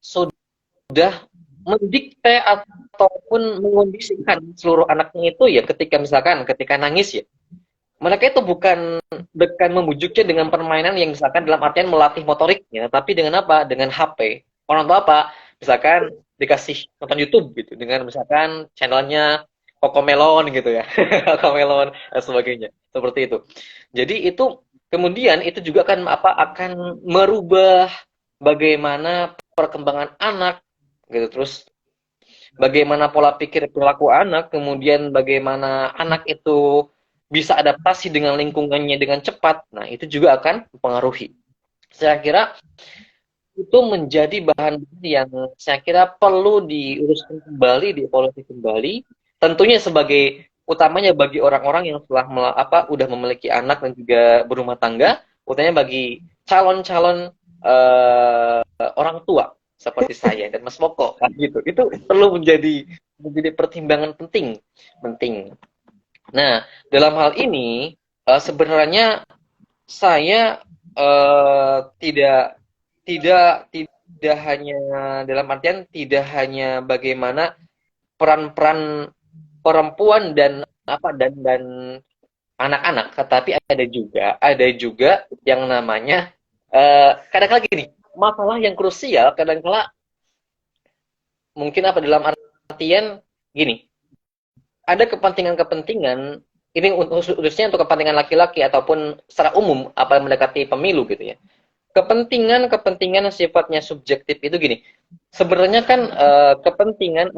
sudah mendikte ataupun mengondisikan seluruh anaknya itu ya ketika nangis ya. Mereka itu bukan membujuknya dengan permainan yang misalkan dalam artian melatih motoriknya, tapi dengan apa? Dengan HP. Orang tua apa? Misalkan dikasih nonton YouTube gitu, dengan misalkan channelnya Cocomelon gitu ya, Cocomelon dan sebagainya, seperti itu. Jadi itu kemudian itu juga akan merubah bagaimana perkembangan anak gitu, terus bagaimana pola pikir perilaku anak, kemudian bagaimana anak itu bisa adaptasi dengan lingkungannya dengan cepat. Nah, itu juga akan mempengaruhi. Saya kira itu menjadi bahan yang saya kira perlu diuruskan kembali, dievaluasi kembali. Tentunya sebagai utamanya bagi orang-orang yang telah udah memiliki anak dan juga berumah tangga, utamanya bagi calon-calon orang tua seperti saya dan Mas Moko gitu. Itu perlu menjadi pertimbangan penting. Nah, dalam hal ini sebenarnya saya tidak hanya dalam artian tidak hanya bagaimana peran-peran perempuan dan anak-anak, tetapi ada juga yang namanya kadang-kala gini, masalah yang krusial kadang-kala mungkin dalam artian gini, ada kepentingan-kepentingan ini khususnya untuk kepentingan laki-laki ataupun secara umum mendekati pemilu gitu ya. Kepentingan sifatnya subjektif itu gini. Sebenarnya kan kepentingan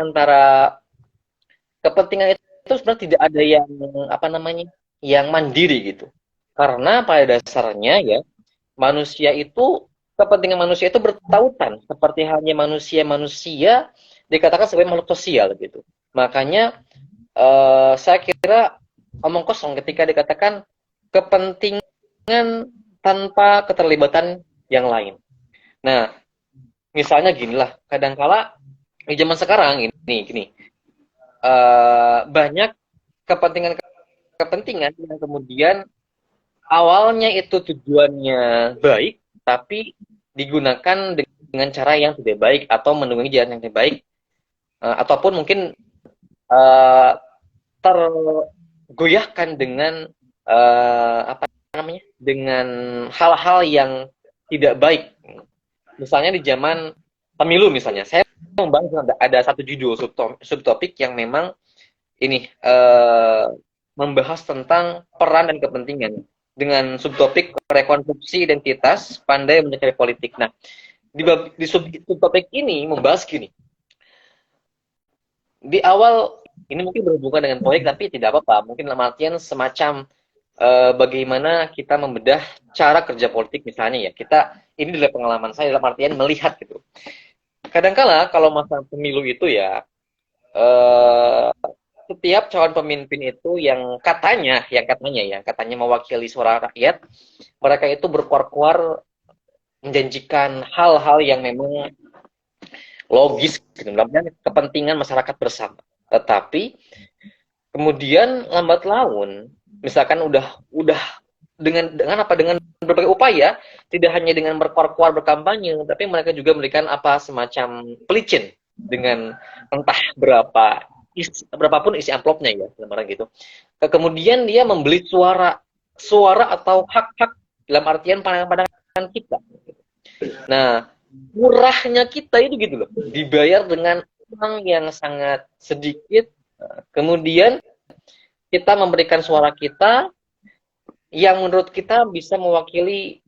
itu sebenarnya tidak ada yang yang mandiri gitu. Karena pada dasarnya ya kepentingan manusia itu bertautan seperti halnya manusia dikatakan sebagai makhluk sosial gitu. Makanya saya kira omong kosong ketika dikatakan kepentingan tanpa keterlibatan yang lain. Nah, misalnya ginilah, kadangkala di zaman sekarang ini gini, banyak kepentingan yang kemudian awalnya itu tujuannya baik, tapi digunakan dengan cara yang tidak baik atau menunggangi jalan yang tidak baik, ataupun mungkin tergoyahkan dengan dengan hal-hal yang tidak baik. Misalnya di zaman pemilu misalnya, saya membahas ada satu judul subtopik yang memang ini membahas tentang peran dan kepentingan dengan subtopik rekonstruksi identitas pandai mencari politik. Nah, di subtopik ini membahas gini. Di awal ini mungkin berhubungan dengan proyek tapi tidak apa-apa. Mungkin dalam artian semacam bagaimana kita membedah cara kerja politik misalnya ya. Ini dari pengalaman saya dalam artian melihat gitu. Kadangkala kalau masa pemilu itu ya setiap calon pemimpin itu yang katanya mewakili suara rakyat, mereka itu berkuar-kuar menjanjikan hal-hal yang memang logis gitu, dalamnya kepentingan masyarakat bersama. Tetapi kemudian lambat laun, misalkan udah dengan berbagai upaya, tidak hanya dengan berkuar-kuar berkampanye, tapi mereka juga memberikan semacam pelicin dengan entah berapapun isi amplopnya ya, lembaran gitu. Kemudian dia membeli suara atau hak-hak dalam artian pandangan kita. Nah, murahnya kita itu gitu loh, dibayar dengan uang yang sangat sedikit, kemudian kita memberikan suara kita yang menurut kita bisa mewakili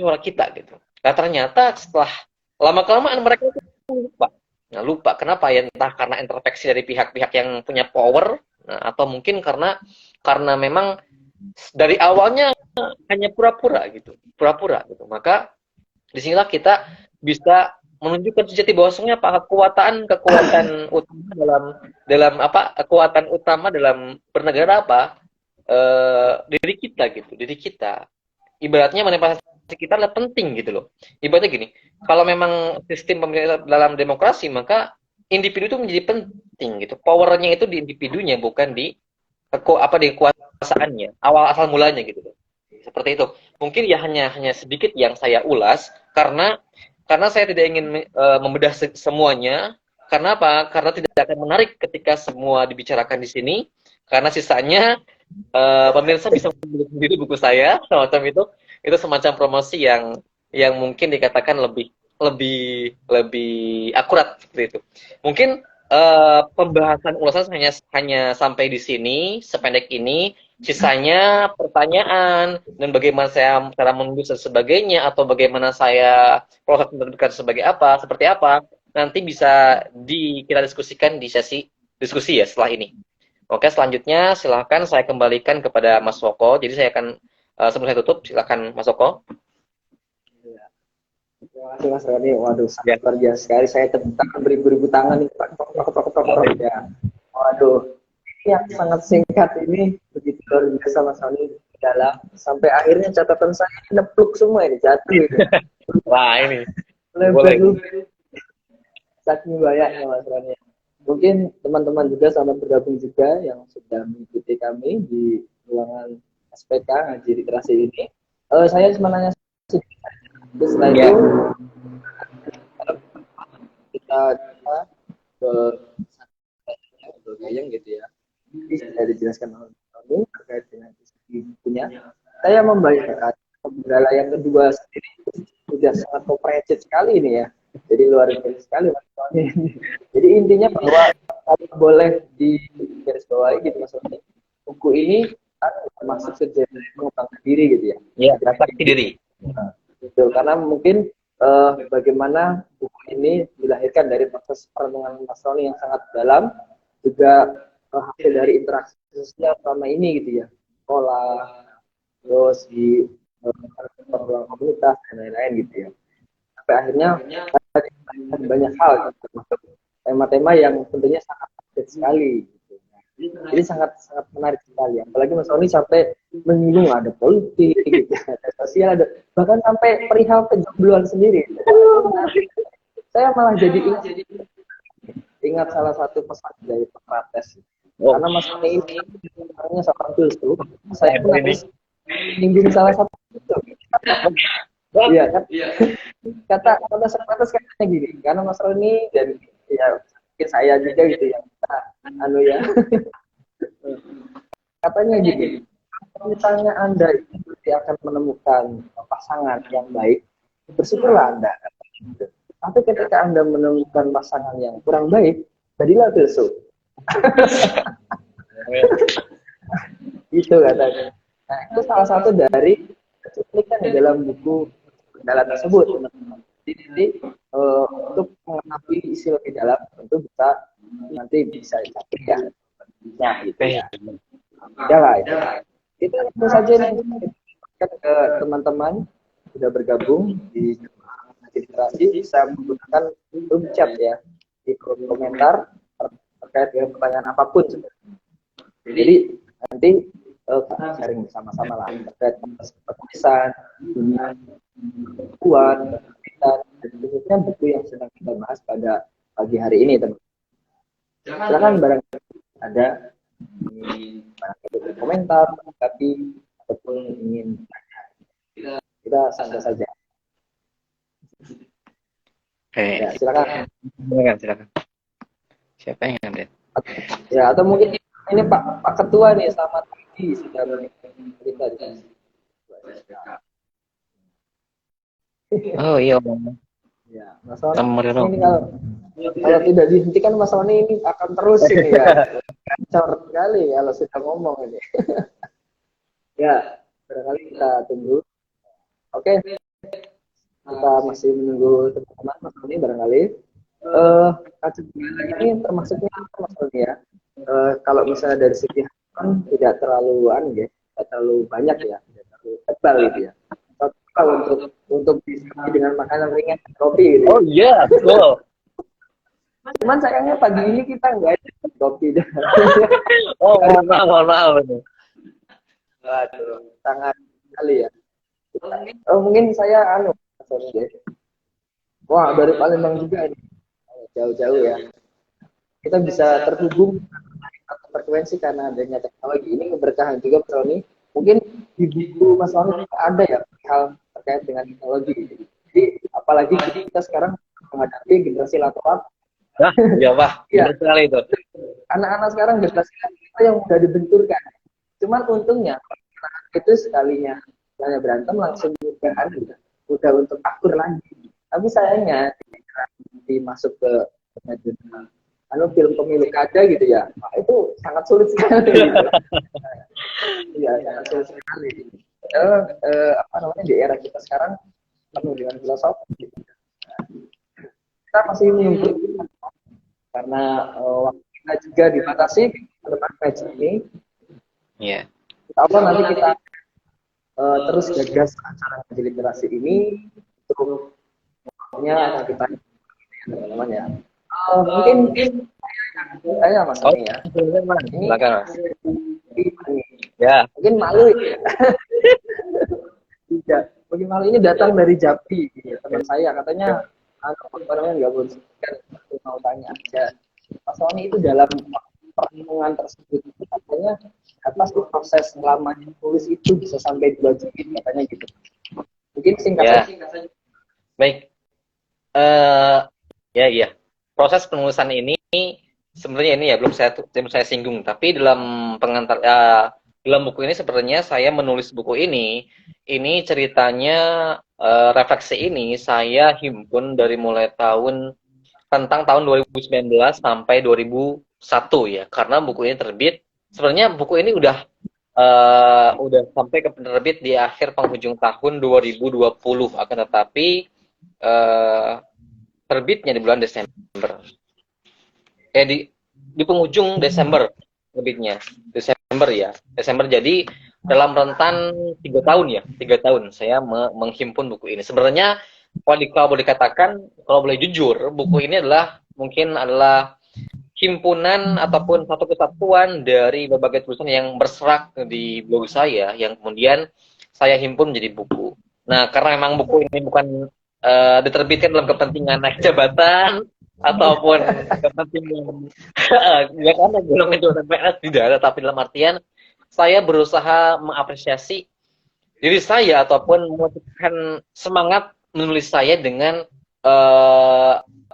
suara kita gitu. Nah ternyata setelah lama-kelamaan mereka itu lupa kenapa ya, entah karena intervensi dari pihak-pihak yang punya power, atau mungkin karena memang dari awalnya hanya pura-pura gitu. Maka disinilah kita bisa menunjukkan sejati bahwasanya kekuatan utama dalam bernegara diri kita ibaratnya manifestasi kita adalah penting gitu loh. Ibaratnya gini, kalau memang sistem pemerintahan dalam demokrasi, maka individu itu menjadi penting gitu. Powernya itu di individunya, bukan di kekuasaannya, asal mulanya gitu loh. Seperti itu. Mungkin ya hanya sedikit yang saya ulas karena saya tidak ingin membedah semuanya. Karena apa? Karena tidak akan menarik ketika semua dibicarakan di sini. Karena sisanya pemirsa bisa membeli sendiri buku saya, semacam itu. Itu semacam promosi yang mungkin dikatakan lebih akurat seperti itu. Mungkin pembahasan ulasan hanya sampai di sini, sependek ini. Sisanya pertanyaan dan bagaimana saya cara menulis dan sebagainya, atau bagaimana saya proses menentukan seperti apa, nanti bisa kita diskusikan di sesi diskusi ya setelah ini. Oke, selanjutnya silahkan saya kembalikan kepada Mas Woko. Jadi saya akan sebelum saya tutup, silakan Mas Woko. Terima kasih Mas Roni. Waduh, sangat luar biasa sekali. Saya tepuk tangan beribu-ribu tangan nih, Pak. Ya. Waduh, yang sangat singkat ini begitu luar biasa Mas Roni dalam sampai akhirnya catatan saya nepluk semua ini jatuh gitu. Wah ini Lebar saking banyaknya Mas Roni. Mungkin teman-teman juga sama bergabung juga yang sudah mengikuti kami di ruangan SPK Ngaji Literasi ini. Saya cuma nanya sedikit. Terus setelah itu kita bergayang gitu ya. Jadi sudah dijelaskan oleh kami terkait dengan bukunya. Saya membayangkan pembenggala yang kedua sendiri sudah sangat komprehensif sekali ini ya. Jadi luar biasa sekali Mas Tony. Jadi intinya bahwa kalau boleh digarisbawahi gitu Mas Tony, buku ini kan masuk ke mengembangkan diri gitu ya. Iya, refleksi diri. Betul, karena mungkin bagaimana buku ini dilahirkan dari proses perenungan Mas Tony yang sangat dalam, juga hasil dari interaksi sosial selama ini gitu ya, sekolah, terus di ruang komunitas dan lain-lain gitu ya. Sampai akhirnya banyak hal termasuk tema-tema yang tentunya sangat update sekali gitu. Jadi sangat menarik sekali, apalagi Mas Roni sampai menyinggung ada politik gitu, ada sosial, ada bahkan sampai perihal kejombloan sendiri. Saya malah jadi ingat salah satu pesan dari Socrates. Karena Mas Roni ini orangnya seorang filsuf, saya pun menyinggung salah satu itu. Iya kan? Kata Socrates katanya gini, karena Mas Roni dan ya mungkin saya juga gitu yang kita ya. Katanya gini, misalnya Anda itu akan menemukan pasangan yang baik, bersyukurlah Anda. Tapi ketika Anda menemukan pasangan yang kurang baik, jadilah filsuf. Itu katanya. Nah, itu salah satu dari cuplikan di dalam buku dalam tersebut, teman-teman. Jadi untuk mengetahui isi lebih dalam tentu bisa nanti bisa cari ya. Nah, gitu ya. Udah lah ya. Kita langsung saja nih ke teman-teman sudah bergabung di Literasi bisa menggunakan room chat ya di kolom komentar terkait dengan pertanyaan apapun sebenarnya. Jadi nanti kita sharing bersama-sama lah terkait penulisan, dunia bukuan, dan khususnya buku yang sedang kita bahas pada pagi hari ini, teman. Silakan barangkali ada ingin komentar, tapi ataupun ingin tanya, kita santai saja. Ya, silakan. Silakan. Siapa yang update? Ya, atau mungkin ini Pak Ketua nih, selamat pagi sudah bercerita di sini. Oh iya. Ya, Mas Sony ini kalau tidak dihentikan Mas Sony ini akan terus ini ya. Kacau sekali kalau sudah ngomong ini. Ya, barangkali kita tunggu. Oke. Kita masih menunggu teman-teman Mas Sony barangkali. Kajian ini termasuknya apa Mas Sony ya? Kalau misalnya dari segi harapan tidak terlalu tidak terlalu banyak ya, tidak terlalu tebal gitu ya. Kalau untuk diisi dengan makanan ringan, kopi gitu. Oh iya, betul. Cuman sayangnya pagi ini kita nggak ada kopi. Oh, mohon maaf. Waduh, sangat sekali ya. Mungkin saya wah dari Palembang juga ini, jauh-jauh ya. Kita bisa terhubung atau frekuensi karena adanya teknologi ini keberkahan juga Mas Sony. Mungkin di buku Mas Sony ada ya hal terkait dengan teknologi. Jadi apalagi kita sekarang menghadapi generasi lateral. Ya Pak, benar sekali itu. Anak-anak sekarang generasi lateral yang mudah dibenturkan. Cuman untungnya itu sekalinya berantem langsung udah untuk akur lagi. Tapi sayangnya dimasuk ke film pemilu kada gitu ya, itu sangat sulit sekali. Iya, sangat sulit sekali. Di era kita sekarang penuh dengan filosofi. Kita masih menunggu karena waktu kita juga dibatasi ke depan page ini. Iya. Insya nanti kita terus gagas acara literasi ini untuk akan kita teman-teman ya. Mungkin saya Mas Sony ya. Ini ya. Mungkin malu ya. Tidak. Mungkin malu ini datang dari Japi, ya, teman saya katanya nggak boleh sebutkan, mau tanya aja. Mas Sony itu dalam pertemuan tersebut katanya atas proses lamanya tulis itu bisa sampai 2 jilid katanya gitu. Mungkin singkat saja. Baik. Ya. Proses penulisan ini sebenarnya ini ya belum saya singgung, tapi dalam pengantar dalam buku ini sebenarnya saya menulis buku ini ceritanya refleksi ini saya himpun dari mulai tentang tahun 2019 sampai 2001 ya, karena buku ini terbit. Sebenarnya buku ini udah sampai ke penerbit di akhir penghujung tahun 2020, akan tetapi terbitnya di bulan Desember. Di penghujung Desember terbitnya. Desember. Jadi dalam rentan 3 tahun saya menghimpun buku ini. Sebenarnya kalau boleh dikatakan, kalau boleh jujur, buku ini mungkin adalah himpunan ataupun satu kesatuan dari berbagai tulisan yang berserak di blog saya yang kemudian saya himpun menjadi buku. Nah, karena memang buku ini bukan diterbitkan dalam kepentingan naik jabatan ataupun kepentingan karena golongan jabatan PNS tidak ada, tapi dalam artian saya berusaha mengapresiasi diri saya ataupun memotivasikan semangat menulis saya dengan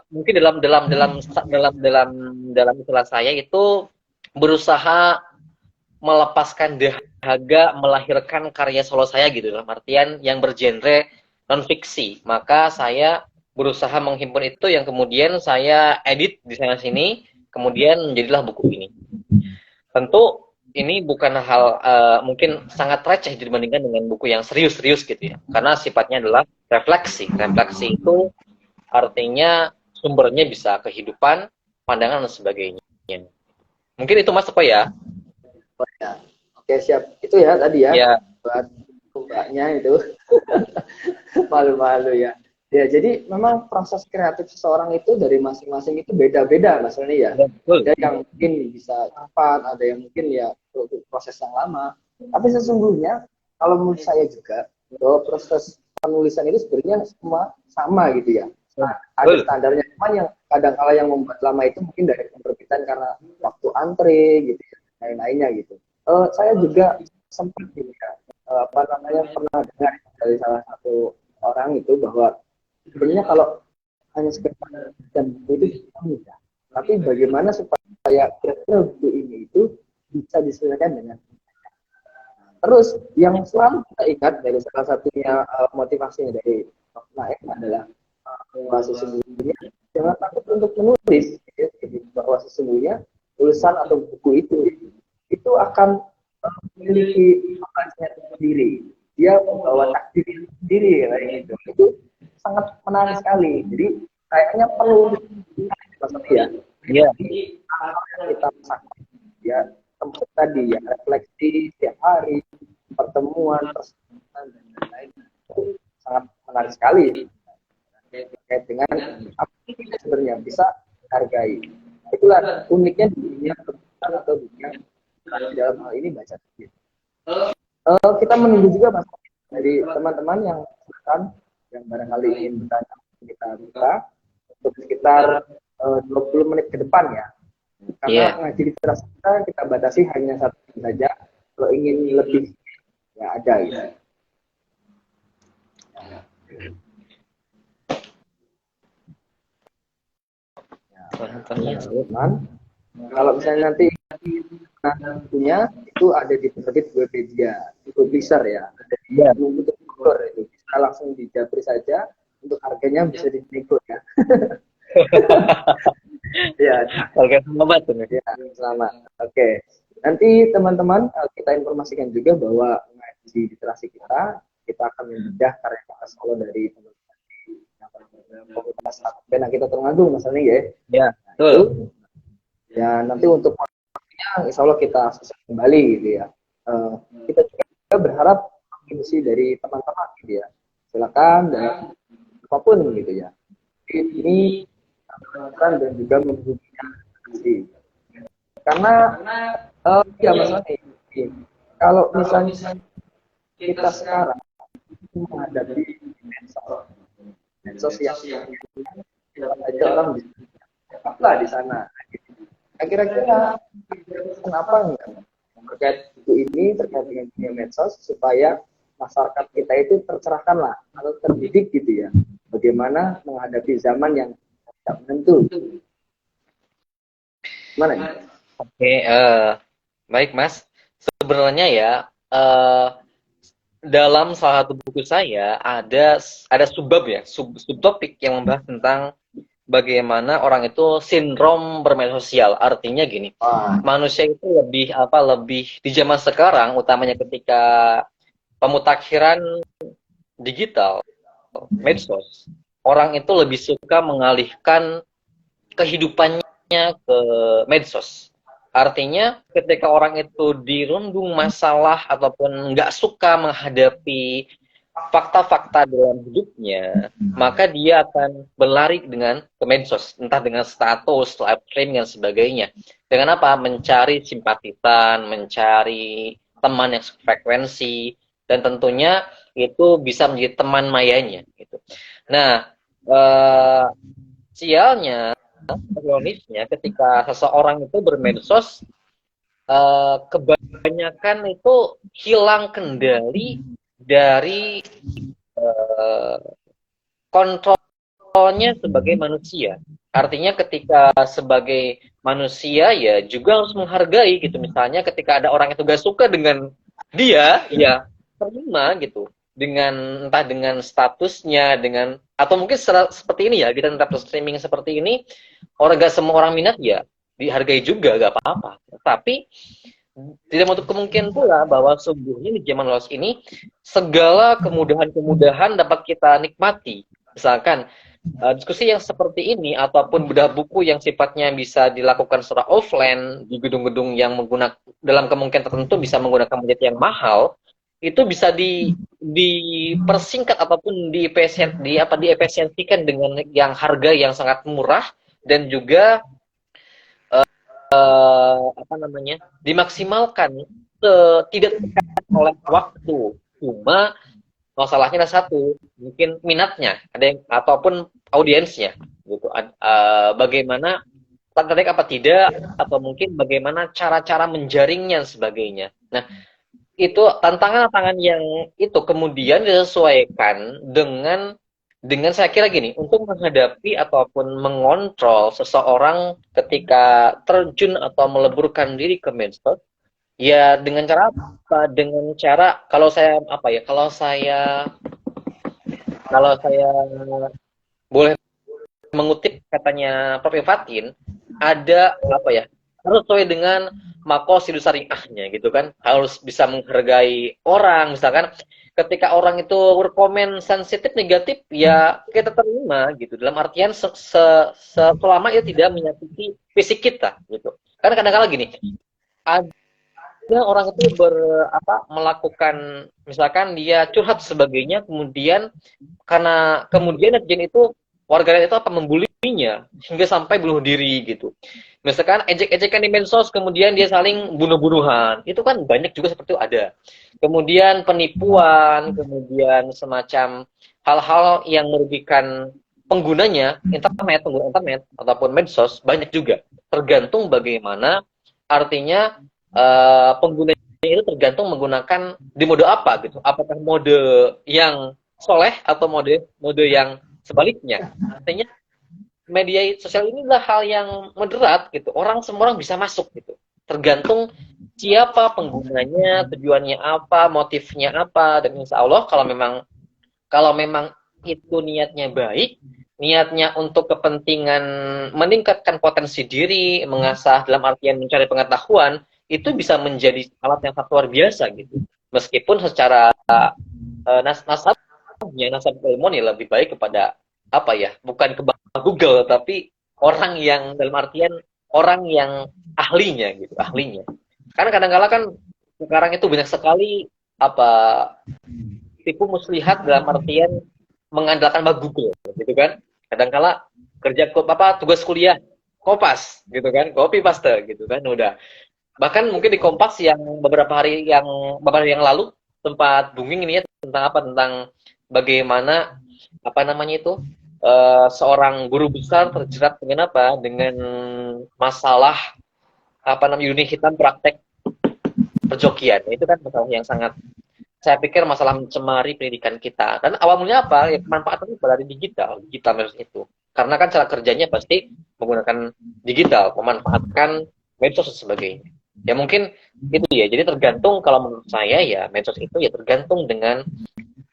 mungkin dalam istilah saya itu berusaha melepaskan dahaga melahirkan karya solo saya gitu, dalam artian yang bergenre non fiksi. Maka saya berusaha menghimpun itu yang kemudian saya edit di sana sini, kemudian menjadilah buku ini. Tentu ini bukan hal mungkin sangat receh dibandingkan dengan buku yang serius-serius gitu ya, karena sifatnya adalah refleksi. Refleksi itu artinya sumbernya bisa kehidupan, pandangan dan sebagainya. Mungkin itu Mas apa ya? Oh, ya. Oke, siap. Itu ya tadi ya. Ya. Buat mbaknya itu. Malu-malu ya. Ya, jadi memang proses kreatif seseorang itu dari masing-masing itu beda-beda Mas Roni ya. Betul. Ada yang mungkin bisa cepat, ada yang mungkin ya proses yang lama. Tapi sesungguhnya kalau menurut saya juga bahwa proses penulisan itu sebenarnya semua sama gitu ya. Nah, ada standarnya, cuman yang kadang-kala yang membuat lama itu mungkin dari penerbitan karena waktu antri gitu ya, lain-lainnya gitu. Saya juga sempat juga pernah dengar dari salah satu orang itu bahwa sebenarnya kalau hanya sekedar dan buku itu mudah, tapi bagaimana supaya kira-kira buku ini itu bisa diselesaikan dengan terus yang selalu kita ingat dari salah satunya motivasinya dari Prof. Naim adalah bahwa sesungguhnya jangan takut untuk menulis ya, bahwa sesungguhnya tulisan atau buku itu akan memiliki maknanya sendiri, dia membawa takdir sendiri kayak gitu. Itu sangat menarik sekali. Jadi kayaknya perlu ya. Iya. Jadi kita ya tempat tadi ya refleksi setiap hari, pertemuan, pertemuan dan lain-lain itu sangat menarik sekali terkait dengan apa yang kita sebenarnya bisa hargai. Itulah uniknya di dunia kebutuhan atau dunia dalam hal ini baca tulis. Kita menunggu juga Mas dari teman-teman yang silakan yang barangkali ingin bertanya, kita buka untuk sekitar 20 menit ke depan ya. Karena ngaji literasi kita batasi hanya satu saja. Kalau ingin lebih ya ada gitu. Teman, kalau misalnya nanti punya itu ada di penerbit Webedia, di publisher ya, ada di buku Bogor itu bisa langsung dijabri saja, untuk harganya bisa dinego ya. Ya, Oke, selamat. Ya, selamat. Oke. Nanti teman-teman kita informasikan juga bahwa ngaji literasi kita akan membedah karya solo dari teman-teman komunitas pena kita Tulungagung misalnya ya. Ya, betul. Ya, nanti untuk kontennya insya Allah kita sukses kembali gitu ya. Kita juga berharap kontribusi dari teman-teman gitu ya. Silakan dan apapun gitu ya. Ini dan juga menghubunginya karena ya maksudnya kalau misalnya kita sekarang menghadapi medsos yang ada orang apa di sana kira-kira kenapa enggak terkait buku ini terkait dengan dunia medsos supaya masyarakat kita itu tercerahkan lah atau terdidik gitu ya bagaimana menghadapi zaman yang tidak menentu. Gimana ya? Oke, baik Mas. Sebenarnya ya dalam salah satu buku saya ada subbab ya, subtopik yang membahas tentang bagaimana orang itu sindrom bermedia sosial. Artinya gini, manusia itu lebih di zaman sekarang, utamanya ketika pemutakhiran digital, medsos, orang itu lebih suka mengalihkan kehidupannya ke medsos. Artinya ketika orang itu dirundung masalah ataupun nggak suka menghadapi fakta-fakta dalam hidupnya, maka dia akan berlari ke medsos, entah dengan status, live streaming dan sebagainya. Dengan apa? Mencari simpatisan, mencari teman yang frekuensi, dan tentunya itu bisa menjadi teman mayanya. Gitu. Nah, sialnya, ironisnya, ketika seseorang itu bermedsos, kebanyakan itu hilang kendali dari kontrolnya sebagai manusia. Artinya ketika sebagai manusia ya juga harus menghargai gitu. Misalnya ketika ada orang itu gak suka dengan dia, ya terima gitu. Entah dengan statusnya, atau mungkin seperti ini ya, kita tetap streaming seperti ini, gak semua orang minat ya dihargai juga, gak apa-apa. Tapi tidak menutup kemungkinan pula bahwa sesungguhnya di zaman luas ini segala kemudahan-kemudahan dapat kita nikmati. Misalkan diskusi yang seperti ini ataupun bedah buku yang sifatnya bisa dilakukan secara offline di gedung-gedung yang menggunakan dalam kemungkinan tertentu bisa menggunakan budget yang mahal, itu bisa dipersingkat ataupun diefisiensikan dengan yang harga yang sangat murah dan juga apa namanya dimaksimalkan tidak tertekan oleh waktu. Cuma masalahnya ada satu, mungkin minatnya ada yang ataupun audiensnya gitu. Bagaimana tertarik apa tidak atau mungkin bagaimana cara-cara menjaringnya dan sebagainya. Nah, itu tantangan-tantangan yang itu kemudian disesuaikan dengan saya kira gini, untuk menghadapi ataupun mengontrol seseorang ketika terjun atau meleburkan diri ke medsos, ya dengan cara apa? Dengan cara kalau saya boleh mengutip katanya Prof. Fatin, ada apa ya? Harus sesuai dengan maqasidus syariahnya gitu kan. Harus bisa menghargai orang, misalkan ketika orang itu berkomen sensitif negatif ya kita terima gitu. Dalam artian selama itu tidak menyakiti fisik kita gitu. Karena kadang-kadang gini, ada orang itu melakukan misalkan dia curhat sebagainya kemudian karena kemudian netizen itu warganet itu membulinya hingga sampai bunuh diri gitu. Misalkan ejek-ejekan di medsos kemudian dia saling bunuh-bunuhan. Itu kan banyak juga seperti itu ada. Kemudian penipuan, kemudian semacam hal-hal yang merugikan penggunanya pengguna internet ataupun medsos banyak juga. Tergantung bagaimana artinya penggunanya itu tergantung menggunakan di mode apa gitu. Apakah mode yang soleh atau mode yang sebaliknya. Artinya media sosial ini adalah hal yang moderat gitu. Semua orang bisa masuk gitu. Tergantung siapa penggunanya, tujuannya apa, motifnya apa, dan insya Allah kalau memang itu niatnya baik, niatnya untuk kepentingan meningkatkan potensi diri, mengasah dalam artian mencari pengetahuan, itu bisa menjadi alat yang sangat luar biasa gitu. Meskipun secara nasab ilmu ya lebih baik kepada bukan ke Google tapi orang yang dalam artian orang yang ahlinya gitu, ahlinya. Karena kadang-kala kan sekarang itu banyak sekali tipu muslihat dalam artian mengandalkan Google gitu kan. Kadang-kala kerja tugas kuliah Kompas gitu kan, copy paste gitu kan udah. Bahkan mungkin di Kompas yang beberapa hari yang lalu sempat booming ini ya tentang bagaimana seorang guru besar terjerat dengan masalah dunia hitam praktek perjokian. Itu kan masalah yang sangat saya pikir masalah mencemari pendidikan kita. Dan awalnya apa? Ya manfaatnya berada di digital medsos itu. Karena kan cara kerjanya pasti menggunakan digital, memanfaatkan medsos dan sebagainya. Ya mungkin itu ya. Jadi tergantung kalau menurut saya ya medsos itu ya tergantung dengan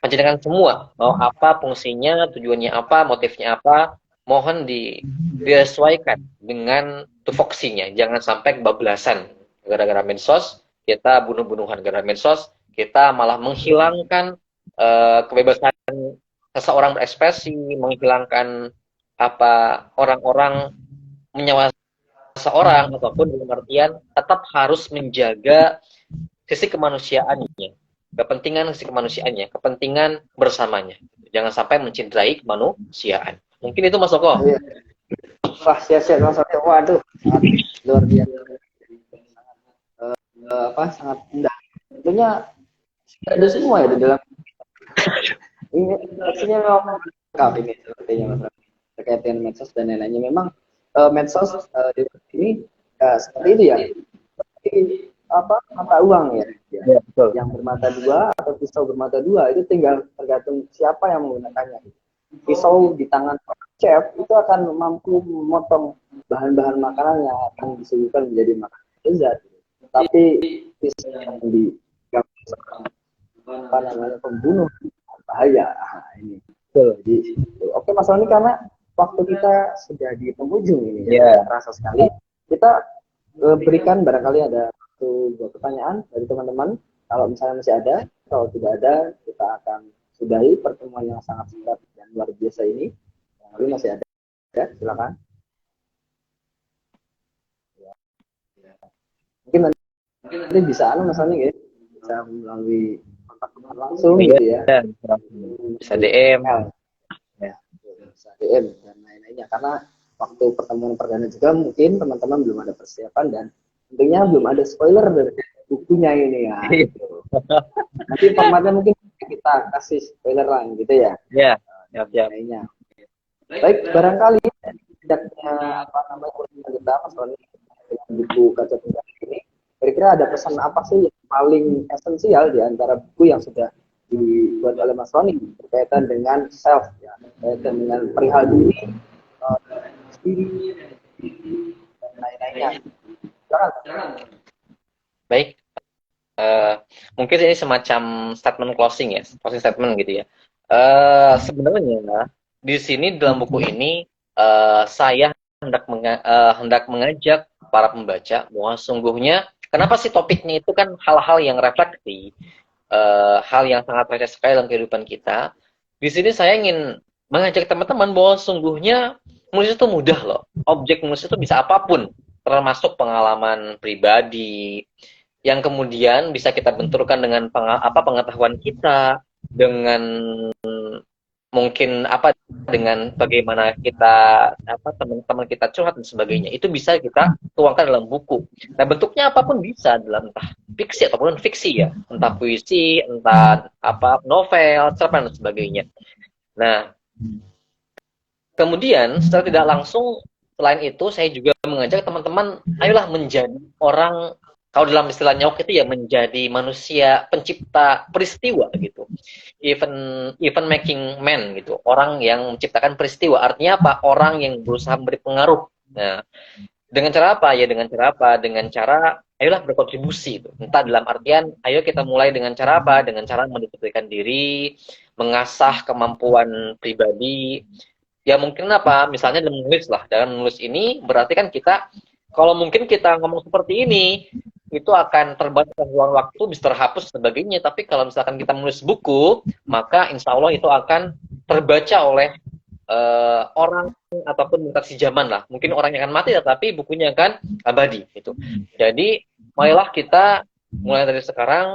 panjenengan semua. Mau apa fungsinya, tujuannya apa, motifnya apa, mohon disesuaikan dengan tupoksinya. Jangan sampai kebablasan gara-gara medsos, kita bunuh-bunuhan gara-gara medsos, kita malah menghilangkan kebebasan seseorang berekspresi, menghilangkan orang-orang menyawa seorang ataupun dalam artian tetap harus menjaga sisi kemanusiaannya, kepentingan bersamanya. Jangan sampai mencederai kemanusiaan. Mungkin itu Mas Oko. Iya. Wah, siap-siap Mas Oko. Waduh, sangat luar biasa. Sangat indah. Tentunya ada semua ya di dalam ini sebenarnya memang lengkap ini sepertinya Mas Raffi. Terkait dengan medsos dan lain-lainnya memang medsos ini seperti itu ya, seperti mata uang ya, Ya, betul. yang bermata dua atau pisau bermata dua itu tinggal tergantung siapa yang menggunakannya. Pisau di tangan chef itu akan mampu memotong bahan-bahan makanan yang akan disuguhkan menjadi makanan lezat, tapi pisau yang di pembunuh bahaya. Ini jadi oke Mas Roni, karena waktu kita sudah di penghujung ini ya, terasa sekali. Kita berikan barangkali ada dua pertanyaan dari teman-teman. Kalau misalnya masih ada, kalau tidak ada kita akan sudahi pertemuan yang sangat singkat dan luar biasa ini. Tapi masih ada, ya, silakan. Mungkin nanti bisa Mas Roni ya, bisa melalui kontak langsung gitu ya. Bisa DM. Ya, bisa DM dan lain-lainnya. Karena waktu pertemuan perdana juga mungkin teman-teman belum ada persiapan dan tentunya belum ada spoiler dari bukunya ini ya. Nanti formatnya mungkin kita kasih spoiler lah gitu ya. Ya, siap. Lainnya. Baik, barangkali tidaknya apa namanya urusan kita Mas Roni dengan buku Kaca Pinggang ini, kira-kira ada pesan apa sih yang paling esensial di antara buku yang sudah dibuat oleh Mas Roni berkaitan dengan self, ya, berkaitan dengan perihal diri, diri dan lain-lainnya. Silakan. Baik. Mungkin ini semacam statement closing ya, closing statement gitu ya. Sebenarnya di sini dalam buku ini saya hendak mengajak para pembaca bahwa sungguhnya kenapa sih topiknya itu kan hal-hal yang refleksi, hal yang sangat receh sekali dalam kehidupan kita. Di sini saya ingin mengajak teman-teman bahwa sungguhnya menulis itu mudah loh. Objek menulis itu bisa apapun, termasuk pengalaman pribadi yang kemudian bisa kita benturkan dengan pengetahuan kita, dengan mungkin dengan bagaimana kita teman-teman kita curhat dan sebagainya, itu bisa kita tuangkan dalam buku. Nah, bentuknya apapun bisa, dalam entah fiksi ataupun fiksi ya, entah puisi, entah novel, cerpen dan sebagainya. Nah, kemudian secara tidak langsung selain itu saya juga mengajak teman-teman, ayolah menjadi orang, kalau dalam istilah Nyok itu ya, menjadi manusia pencipta peristiwa gitu. Even making man gitu. Orang yang menciptakan peristiwa. Artinya apa? Orang yang berusaha memberi pengaruh. Nah, dengan cara apa? Ya dengan cara apa? Dengan cara ayolah berkontribusi itu. Entah dalam artian ayo kita mulai dengan cara apa? Dengan cara mendisiplinkan diri, mengasah kemampuan pribadi. Ya mungkin apa? Misalnya dalam menulis lah. Dalam menulis ini berarti kan kita, kalau mungkin kita ngomong seperti ini, itu akan terbatas ruang waktu, bisa terhapus sebagainya. Tapi kalau misalkan kita menulis buku, maka insya Allah itu akan terbaca oleh orang ataupun mutasi zaman lah. Mungkin orangnya akan mati, tetapi bukunya akan abadi. Gitu. Jadi, marilah kita mulai dari sekarang,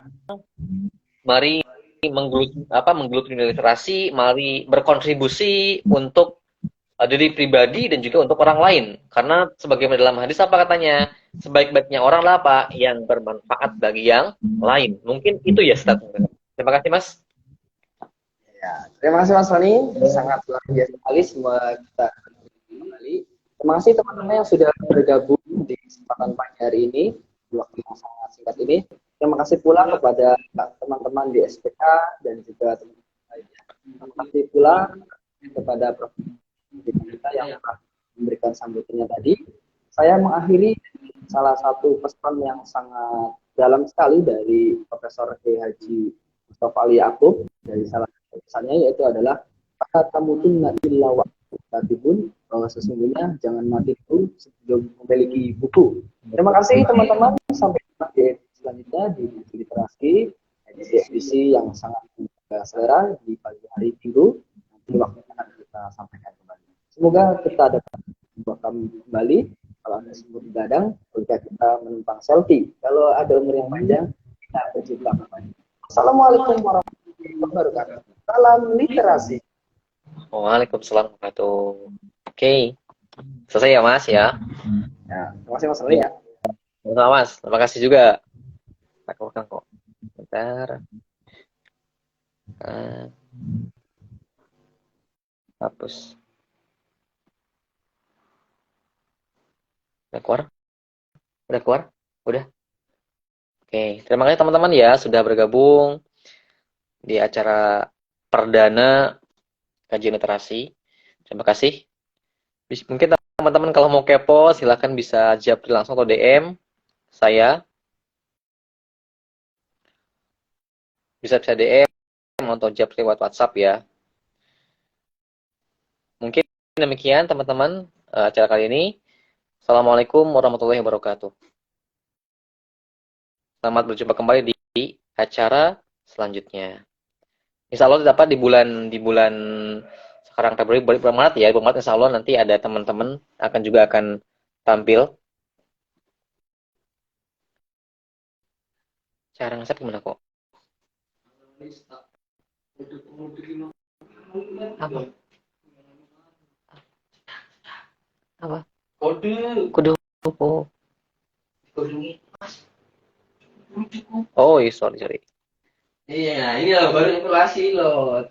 mari menggeluti literasi, mari berkontribusi untuk diri pribadi dan juga untuk orang lain. Karena sebagaimana dalam hadis apa katanya? Sebaik-baiknya orang lah apa? Yang bermanfaat bagi yang lain. Mungkin itu ya statement. Terima kasih Mas. Ya, terima kasih Mas Roni. Sangat luar biasa sekali semua kita kembali. Terima kasih teman-teman yang sudah bergabung di kesempatan pagi hari ini, di waktu yang sangat singkat ini. Terima kasih pula kepada teman-teman di SPK dan juga teman-teman lainnya. Terima kasih pula kepada Prof. kita yang telah memberikan sambutannya tadi. Saya mengakhiri salah satu pesan yang sangat dalam sekali dari Profesor Haji Mustafa Ali Yaakob, dari salah satu pesannya, yaitu adalah tamutunna illa wa katibun, bahwa sesungguhnya jangan mati dulu sebelum memiliki buku. Terima kasih teman-teman, sampai jumpa di selanjutnya di buku literasi edisi yang sangat selera di pagi hari Minggu. Nanti waktunya akan kita sampaikan kembali. Semoga kita dapat membuatkan kembali. Kalau Anda sebut gadang, ketika kita menumpang selfie. Kalau ada umur yang panjang, kita berjumpa kembali. Assalamualaikum warahmatullahi wabarakatuh. Salam literasi. Waalaikumsalam warahmatullahi wabarakatuh. Oke. Selesai ya Mas ya. Ya, terima kasih Mas Roni ya. Sama Mas. Terima kasih juga. Aku kok. Bentar. Hapus. Udah keluar? Udah keluar? Udah? Oke, terima kasih teman-teman ya sudah bergabung di acara perdana kajian literasi. Terima kasih. Mungkin teman-teman kalau mau kepo silahkan bisa japri langsung atau DM saya. Bisa DM atau japri lewat WhatsApp ya. Mungkin demikian teman-teman acara kali ini. Assalamualaikum warahmatullahi wabarakatuh. Selamat berjumpa kembali di acara selanjutnya. Insya Allah dapat di bulan Sekarang Februari bulan Maret ya, bulan Maret insya Allah nanti ada teman-teman akan tampil. Cara nge-save gimana kok? Apa? Apa? Kode. Kudu apa? Kode. Oh, iya, sorry. Iya, ini loh baru evaluasi loh.